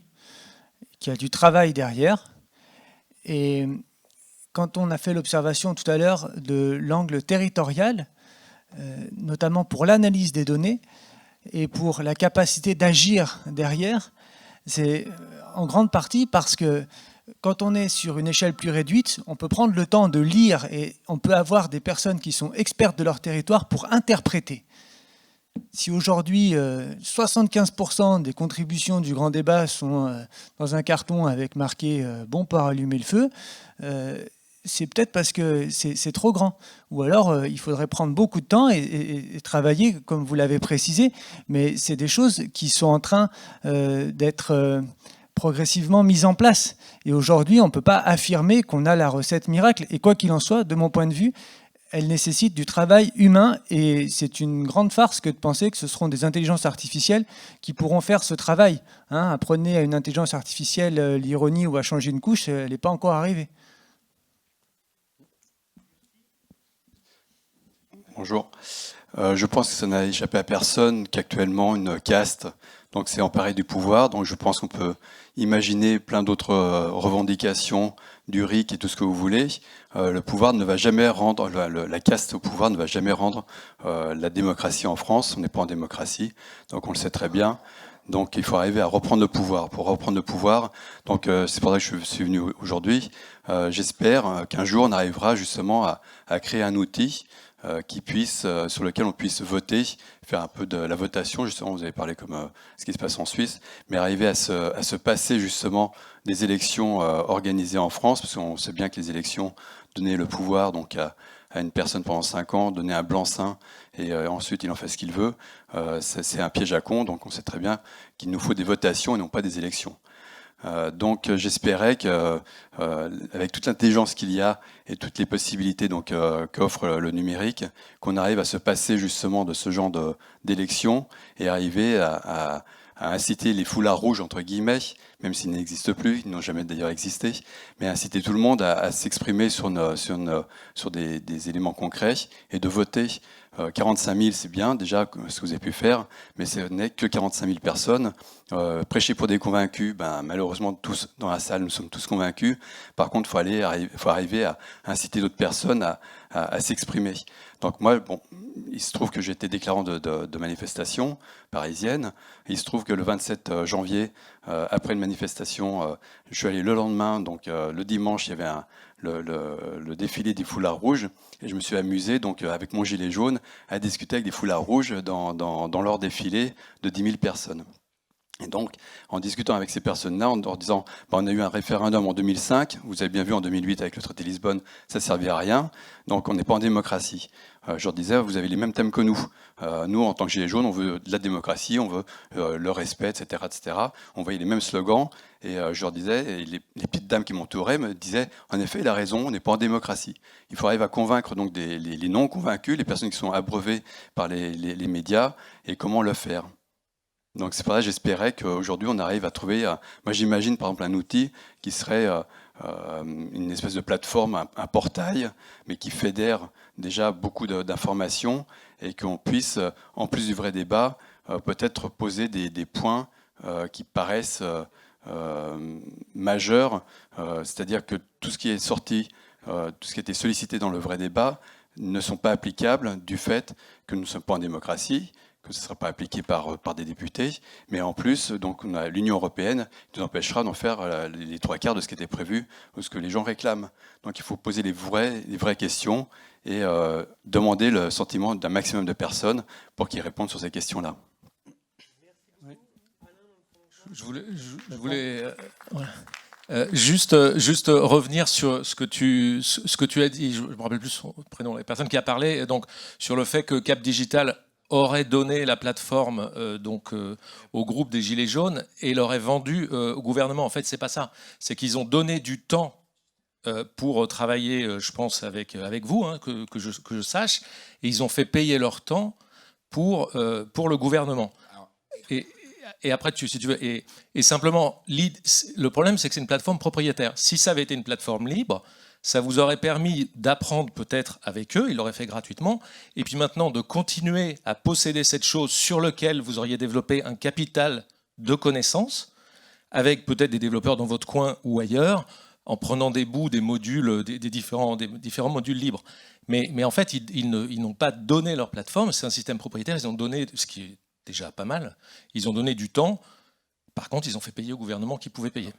qu'il y a du travail derrière, et quand on a fait l'observation tout à l'heure de l'angle territorial, notamment pour l'analyse des données et pour la capacité d'agir derrière, c'est en grande partie parce que quand on est sur une échelle plus réduite, on peut prendre le temps de lire et on peut avoir des personnes qui sont expertes de leur territoire pour interpréter. Si aujourd'hui 75% des contributions du grand débat sont dans un carton avec marqué « bon pour allumer le feu », c'est peut-être parce que c'est trop grand. Ou alors, il faudrait prendre beaucoup de temps et travailler, comme vous l'avez précisé. Mais c'est des choses qui sont en train d'être progressivement mises en place. Et aujourd'hui, on ne peut pas affirmer qu'on a la recette miracle. Et quoi qu'il en soit, de mon point de vue, elle nécessite du travail humain. Et c'est une grande farce que de penser que ce seront des intelligences artificielles qui pourront faire ce travail. Hein, apprenez à une intelligence artificielle l'ironie ou à changer une couche, elle n'est pas encore arrivée. Bonjour. Je pense que ça n'a échappé à personne qu'actuellement une caste s'est emparée du pouvoir. Donc je pense qu'on peut imaginer plein d'autres revendications du RIC et tout ce que vous voulez. Le pouvoir ne va jamais rendre, la caste au pouvoir ne va jamais rendre la démocratie en France. On n'est pas en démocratie, donc on le sait très bien. Donc il faut arriver à reprendre le pouvoir. Pour reprendre le pouvoir, donc c'est pour ça que je suis venu aujourd'hui. J'espère qu'un jour on arrivera justement à créer un outil sur lequel on puisse voter, faire un peu de la votation, justement, vous avez parlé comme ce qui se passe en Suisse, mais arriver à se passer justement des élections organisées en France, parce qu'on sait bien que les élections donnaient le pouvoir donc à une personne pendant 5 ans, donner un blanc-seing, et ensuite il en fait ce qu'il veut. C'est un piège à con, donc on sait très bien qu'il nous faut des votations et non pas des élections. Donc j'espérais qu'avec toute l'intelligence qu'il y a et toutes les possibilités qu'offre le numérique, qu'on arrive à se passer justement de ce genre d'élections et arriver à inciter les foulards rouges, entre guillemets, même s'ils n'existent plus, ils n'ont jamais d'ailleurs existé, mais inciter tout le monde à s'exprimer sur des éléments concrets et de voter. 45 000, c'est bien déjà ce que vous avez pu faire, mais ce n'est que 45 000 personnes. Prêcher pour des convaincus, malheureusement, tous dans la salle, nous sommes tous convaincus. Par contre, il faut arriver à inciter d'autres personnes à s'exprimer. Donc moi, il se trouve que j'ai été déclarant de manifestation parisienne. Il se trouve que le 27 janvier, après une manifestation, je suis allé le lendemain, donc le dimanche, il y avait le défilé des foulards rouges, et je me suis amusé avec mon gilet jaune à discuter avec des foulards rouges dans leur défilé de 10 000 personnes. Et donc, en discutant avec ces personnes-là, en leur disant on a eu un référendum en 2005, vous avez bien vu en 2008 avec le traité de Lisbonne, ça ne servait à rien, donc on n'est pas en démocratie. Je leur disais, vous avez les mêmes thèmes que nous. Nous, en tant que Gilets jaunes, on veut de la démocratie, on veut le respect, etc., etc. On voyait les mêmes slogans, et je leur disais, et les petites dames qui m'entouraient me disaient, en effet, il a raison, on n'est pas en démocratie. Il faut arriver à convaincre donc les non-convaincus, les personnes qui sont abreuvées par les médias, et comment le faire. Donc c'est pour ça que j'espérais qu'aujourd'hui on arrive à trouver, moi j'imagine par exemple un outil qui serait une espèce de plateforme, un portail, mais qui fédère déjà beaucoup d'informations et qu'on puisse, en plus du vrai débat, peut-être poser des points qui paraissent majeurs, c'est-à-dire que tout ce qui est sorti, tout ce qui a été sollicité dans le vrai débat ne sont pas applicables du fait que nous ne sommes pas en démocratie, que ce ne sera pas appliqué par des députés, mais en plus, donc, on a l'Union européenne qui nous empêchera d'en faire les 3/4 de ce qui était prévu ou ce que les gens réclament. Donc il faut poser les vraies questions et demander le sentiment d'un maximum de personnes pour qu'ils répondent sur ces questions-là. Je voulais juste revenir sur ce que tu as dit. Je me rappelle plus son prénom, la personne qui a parlé donc sur le fait que Cap Digital aurait donné la plateforme au groupe des Gilets jaunes et l'aurait vendue au gouvernement. En fait, c'est pas ça. C'est qu'ils ont donné du temps pour travailler, je pense, avec vous, hein, que je sache, et ils ont fait payer leur temps pour le gouvernement. Et après, si tu veux, et simplement, le problème, c'est que c'est une plateforme propriétaire. Si ça avait été une plateforme libre, ça vous aurait permis d'apprendre peut-être avec eux, ils l'auraient fait gratuitement, et puis maintenant de continuer à posséder cette chose sur laquelle vous auriez développé un capital de connaissances, avec peut-être des développeurs dans votre coin ou ailleurs, en prenant des bouts des modules, des différents modules libres. Mais en fait, ils n'ont pas donné leur plateforme, c'est un système propriétaire, ils ont donné, ce qui est déjà pas mal, ils ont donné du temps, par contre, ils ont fait payer au gouvernement qui pouvait payer.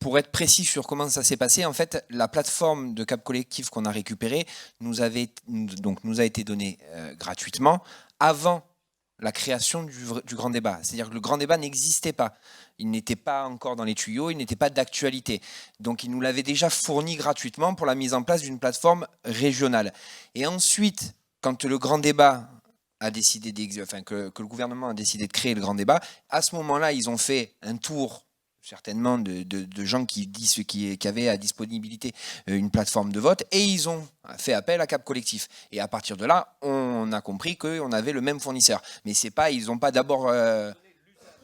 Pour être précis sur comment ça s'est passé, en fait, la plateforme de Cap Collectif qu'on a récupérée nous a été donnée gratuitement avant la création du grand débat. C'est-à-dire que le grand débat n'existait pas. Il n'était pas encore dans les tuyaux, il n'était pas d'actualité. Donc il nous l'avait déjà fourni gratuitement pour la mise en place d'une plateforme régionale. Et ensuite, quand le grand débat a décidé que le gouvernement a décidé de créer le grand débat, à ce moment-là, ils ont fait un tour certainement de gens qui avaient à disponibilité une plateforme de vote, et ils ont fait appel à Cap Collectif. Et à partir de là, on a compris qu'on avait le même fournisseur. Mais c'est pas, ils n'ont pas d'abord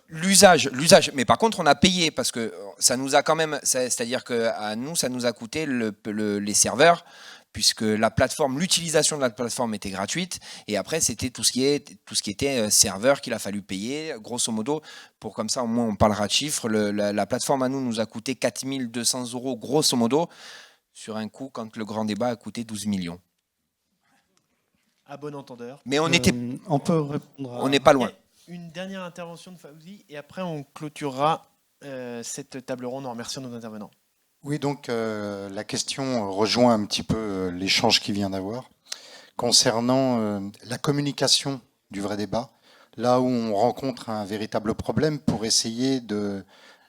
l'usage. Mais par contre, on a payé parce que ça nous a quand même, c'est-à-dire qu'à nous, ça nous a coûté les serveurs, puisque l'utilisation de la plateforme était gratuite, et après c'était tout ce qui était serveur qu'il a fallu payer, grosso modo, pour comme ça au moins on parlera de chiffres. La plateforme à nous a coûté 4 200 € grosso modo, sur un coût quand le grand débat a coûté 12 millions. À bon entendeur. Mais on peut répondre on n'est pas loin. Une dernière intervention de Fawzi, et après on clôturera cette table ronde en remerciant nos intervenants. Oui, donc la question rejoint un petit peu l'échange qui vient d'avoir. Concernant la communication du vrai débat, là où on rencontre un véritable problème pour essayer de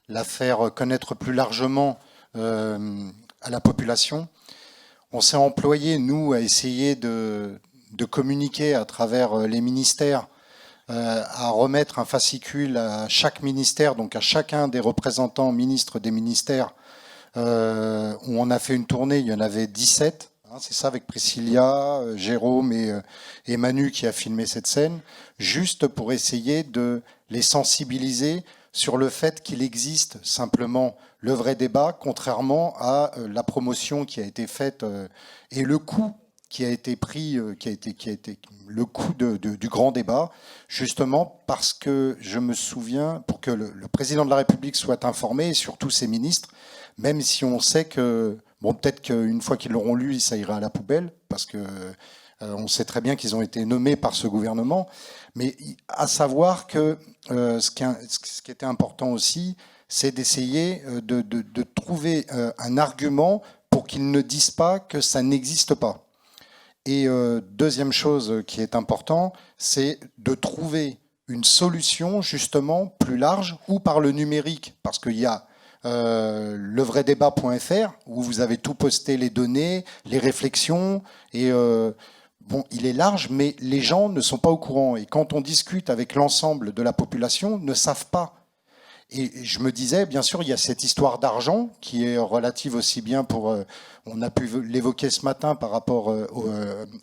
la faire connaître plus largement à la population, on s'est employé, nous, à essayer de communiquer à travers les ministères, à remettre un fascicule à chaque ministère, donc à chacun des représentants ministres des ministères, où on a fait une tournée, il y en avait 17, hein, c'est ça, avec Priscilla, Jérôme et Manu qui a filmé cette scène, juste pour essayer de les sensibiliser sur le fait qu'il existe simplement le vrai débat, contrairement à la promotion qui a été faite et le coût qui a été pris, qui a été le coût du grand débat, justement parce que je me souviens, pour que le président de la République soit informé, et surtout ses ministres, même si on sait que, bon, peut-être qu'une fois qu'ils l'auront lu, ça ira à la poubelle, parce que on sait très bien qu'ils ont été nommés par ce gouvernement, mais à savoir que ce qui était important aussi, c'est d'essayer de trouver un argument pour qu'ils ne disent pas que ça n'existe pas. Et deuxième chose qui est important, c'est de trouver une solution justement plus large, ou par le numérique, parce qu'il y a levraidébat.fr où vous avez tout posté, les données, les réflexions, et bon, il est large, mais les gens ne sont pas au courant. Et quand on discute avec l'ensemble de la population, ne savent pas. Et je me disais, bien sûr, il y a cette histoire d'argent qui est relative aussi bien pour... on a pu l'évoquer ce matin par rapport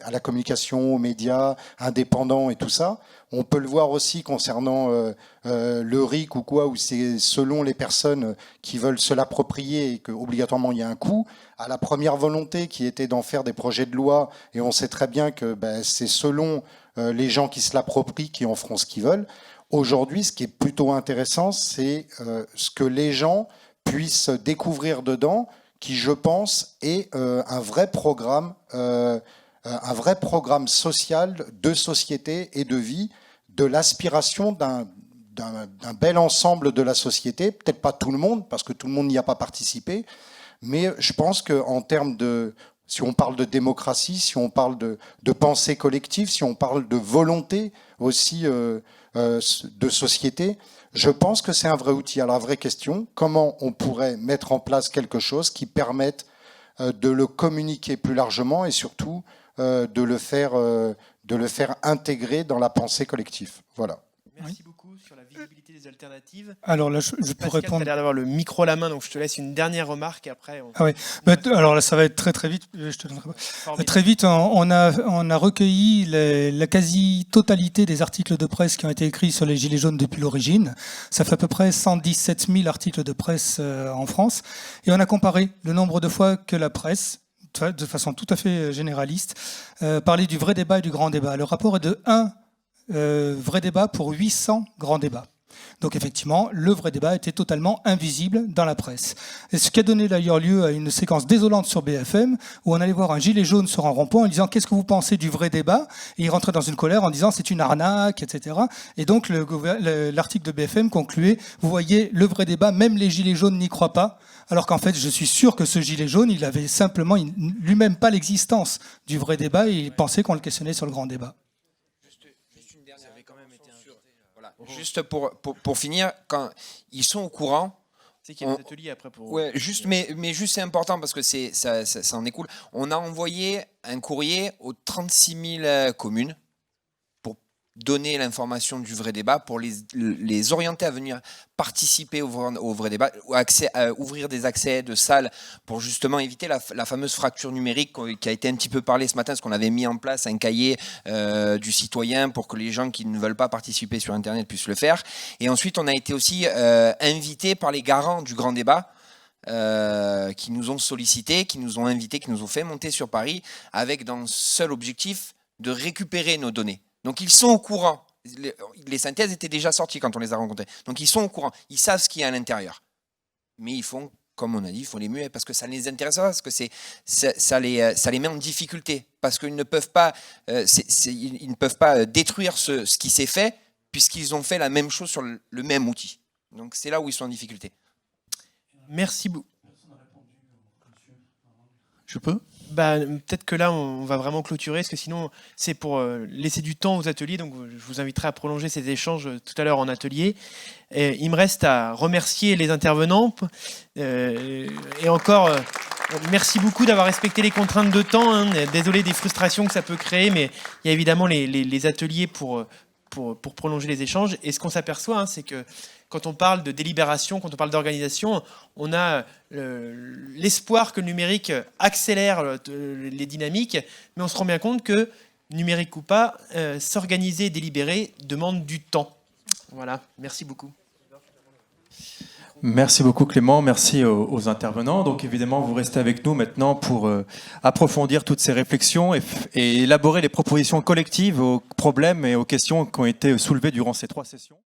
à la communication, aux médias indépendants et tout ça. On peut le voir aussi concernant le RIC ou quoi, où c'est selon les personnes qui veulent se l'approprier et qu'obligatoirement il y a un coût. À la première volonté qui était d'en faire des projets de loi, et on sait très bien que c'est selon les gens qui se l'approprient qui en feront ce qu'ils veulent. Aujourd'hui, ce qui est plutôt intéressant, c'est ce que les gens puissent découvrir dedans, qui, je pense, est un vrai programme social de société et de vie, de l'aspiration d'un bel ensemble de la société. Peut-être pas tout le monde, parce que tout le monde n'y a pas participé, mais je pense qu'en termes de... Si on parle de démocratie, si on parle de pensée collective, si on parle de volonté aussi de société, je pense que c'est un vrai outil. Alors la vraie question, comment on pourrait mettre en place quelque chose qui permette de le communiquer plus largement et surtout de le faire intégrer dans la pensée collective. Voilà. Merci beaucoup sur la visibilité des alternatives. Alors là, je peux Pascal, répondre. tu as l'air d'avoir le micro à la main, donc je te laisse une dernière remarque et après. Ah oui. Alors là, ça va être très vite. Je te donnerai pas. Très vite, on a recueilli la quasi-totalité des articles de presse qui ont été écrits sur les Gilets jaunes depuis l'origine. Ça fait à peu près 117 000 articles de presse en France. Et on a comparé le nombre de fois que la presse, de façon tout à fait généraliste, parlait du vrai débat et du grand débat. Le rapport est de 1 vrai débat pour 800 grands débats. Donc effectivement, le vrai débat était totalement invisible dans la presse. Et ce qui a donné d'ailleurs lieu à une séquence désolante sur BFM, où on allait voir un gilet jaune sur un rond-point en disant « Qu'est-ce que vous pensez du vrai débat ?» Et il rentrait dans une colère en disant « C'est une arnaque, etc. » Et donc l'article de BFM concluait « Vous voyez, le vrai débat, même les gilets jaunes n'y croient pas. » Alors qu'en fait, je suis sûr que ce gilet jaune, il avait simplement lui-même pas l'existence du vrai débat et il pensait qu'on le questionnait sur le grand débat. Juste pour finir, quand ils sont au courant, c'est qu'il y a des ateliers après pour. Ouais, juste, mais juste c'est important parce que ça en découle. On a envoyé un courrier aux 36 000 communes pour donner l'information du vrai débat, pour les orienter à venir participer au vrai débat, ouvrir des accès de salles pour justement éviter la fameuse fracture numérique qui a été un petit peu parlé ce matin, parce qu'on avait mis en place un cahier du citoyen pour que les gens qui ne veulent pas participer sur Internet puissent le faire. Et ensuite, on a été aussi invités par les garants du grand débat, qui nous ont sollicités, qui nous ont invités, qui nous ont fait monter sur Paris, avec dans le seul objectif de récupérer nos données. Donc ils sont au courant. Les synthèses étaient déjà sorties quand on les a rencontrés. Donc ils sont au courant. Ils savent ce qu'il y a à l'intérieur. Mais ils font, comme on a dit, il faut les muer parce que ça ne les intéresse pas, parce que ça les met en difficulté. Parce qu'ils ne peuvent pas, ils ne peuvent pas détruire ce qui s'est fait puisqu'ils ont fait la même chose sur le même outil. Donc c'est là où ils sont en difficulté. Merci beaucoup. Je peux ? Peut-être que là, on va vraiment clôturer, parce que sinon, c'est pour laisser du temps aux ateliers. Donc, je vous inviterai à prolonger ces échanges tout à l'heure en atelier. Il me reste à remercier les intervenants. Et encore, merci beaucoup d'avoir respecté les contraintes de temps. Désolé des frustrations que ça peut créer, mais il y a évidemment les ateliers pour prolonger les échanges. Et ce qu'on s'aperçoit, c'est que quand on parle de délibération, quand on parle d'organisation, on a l'espoir que le numérique accélère les dynamiques, mais on se rend bien compte que, numérique ou pas, s'organiser et délibérer demande du temps. Voilà, merci beaucoup. Merci beaucoup Clément, merci aux intervenants. Donc évidemment, vous restez avec nous maintenant pour approfondir toutes ces réflexions et élaborer les propositions collectives aux problèmes et aux questions qui ont été soulevées durant ces 3 sessions.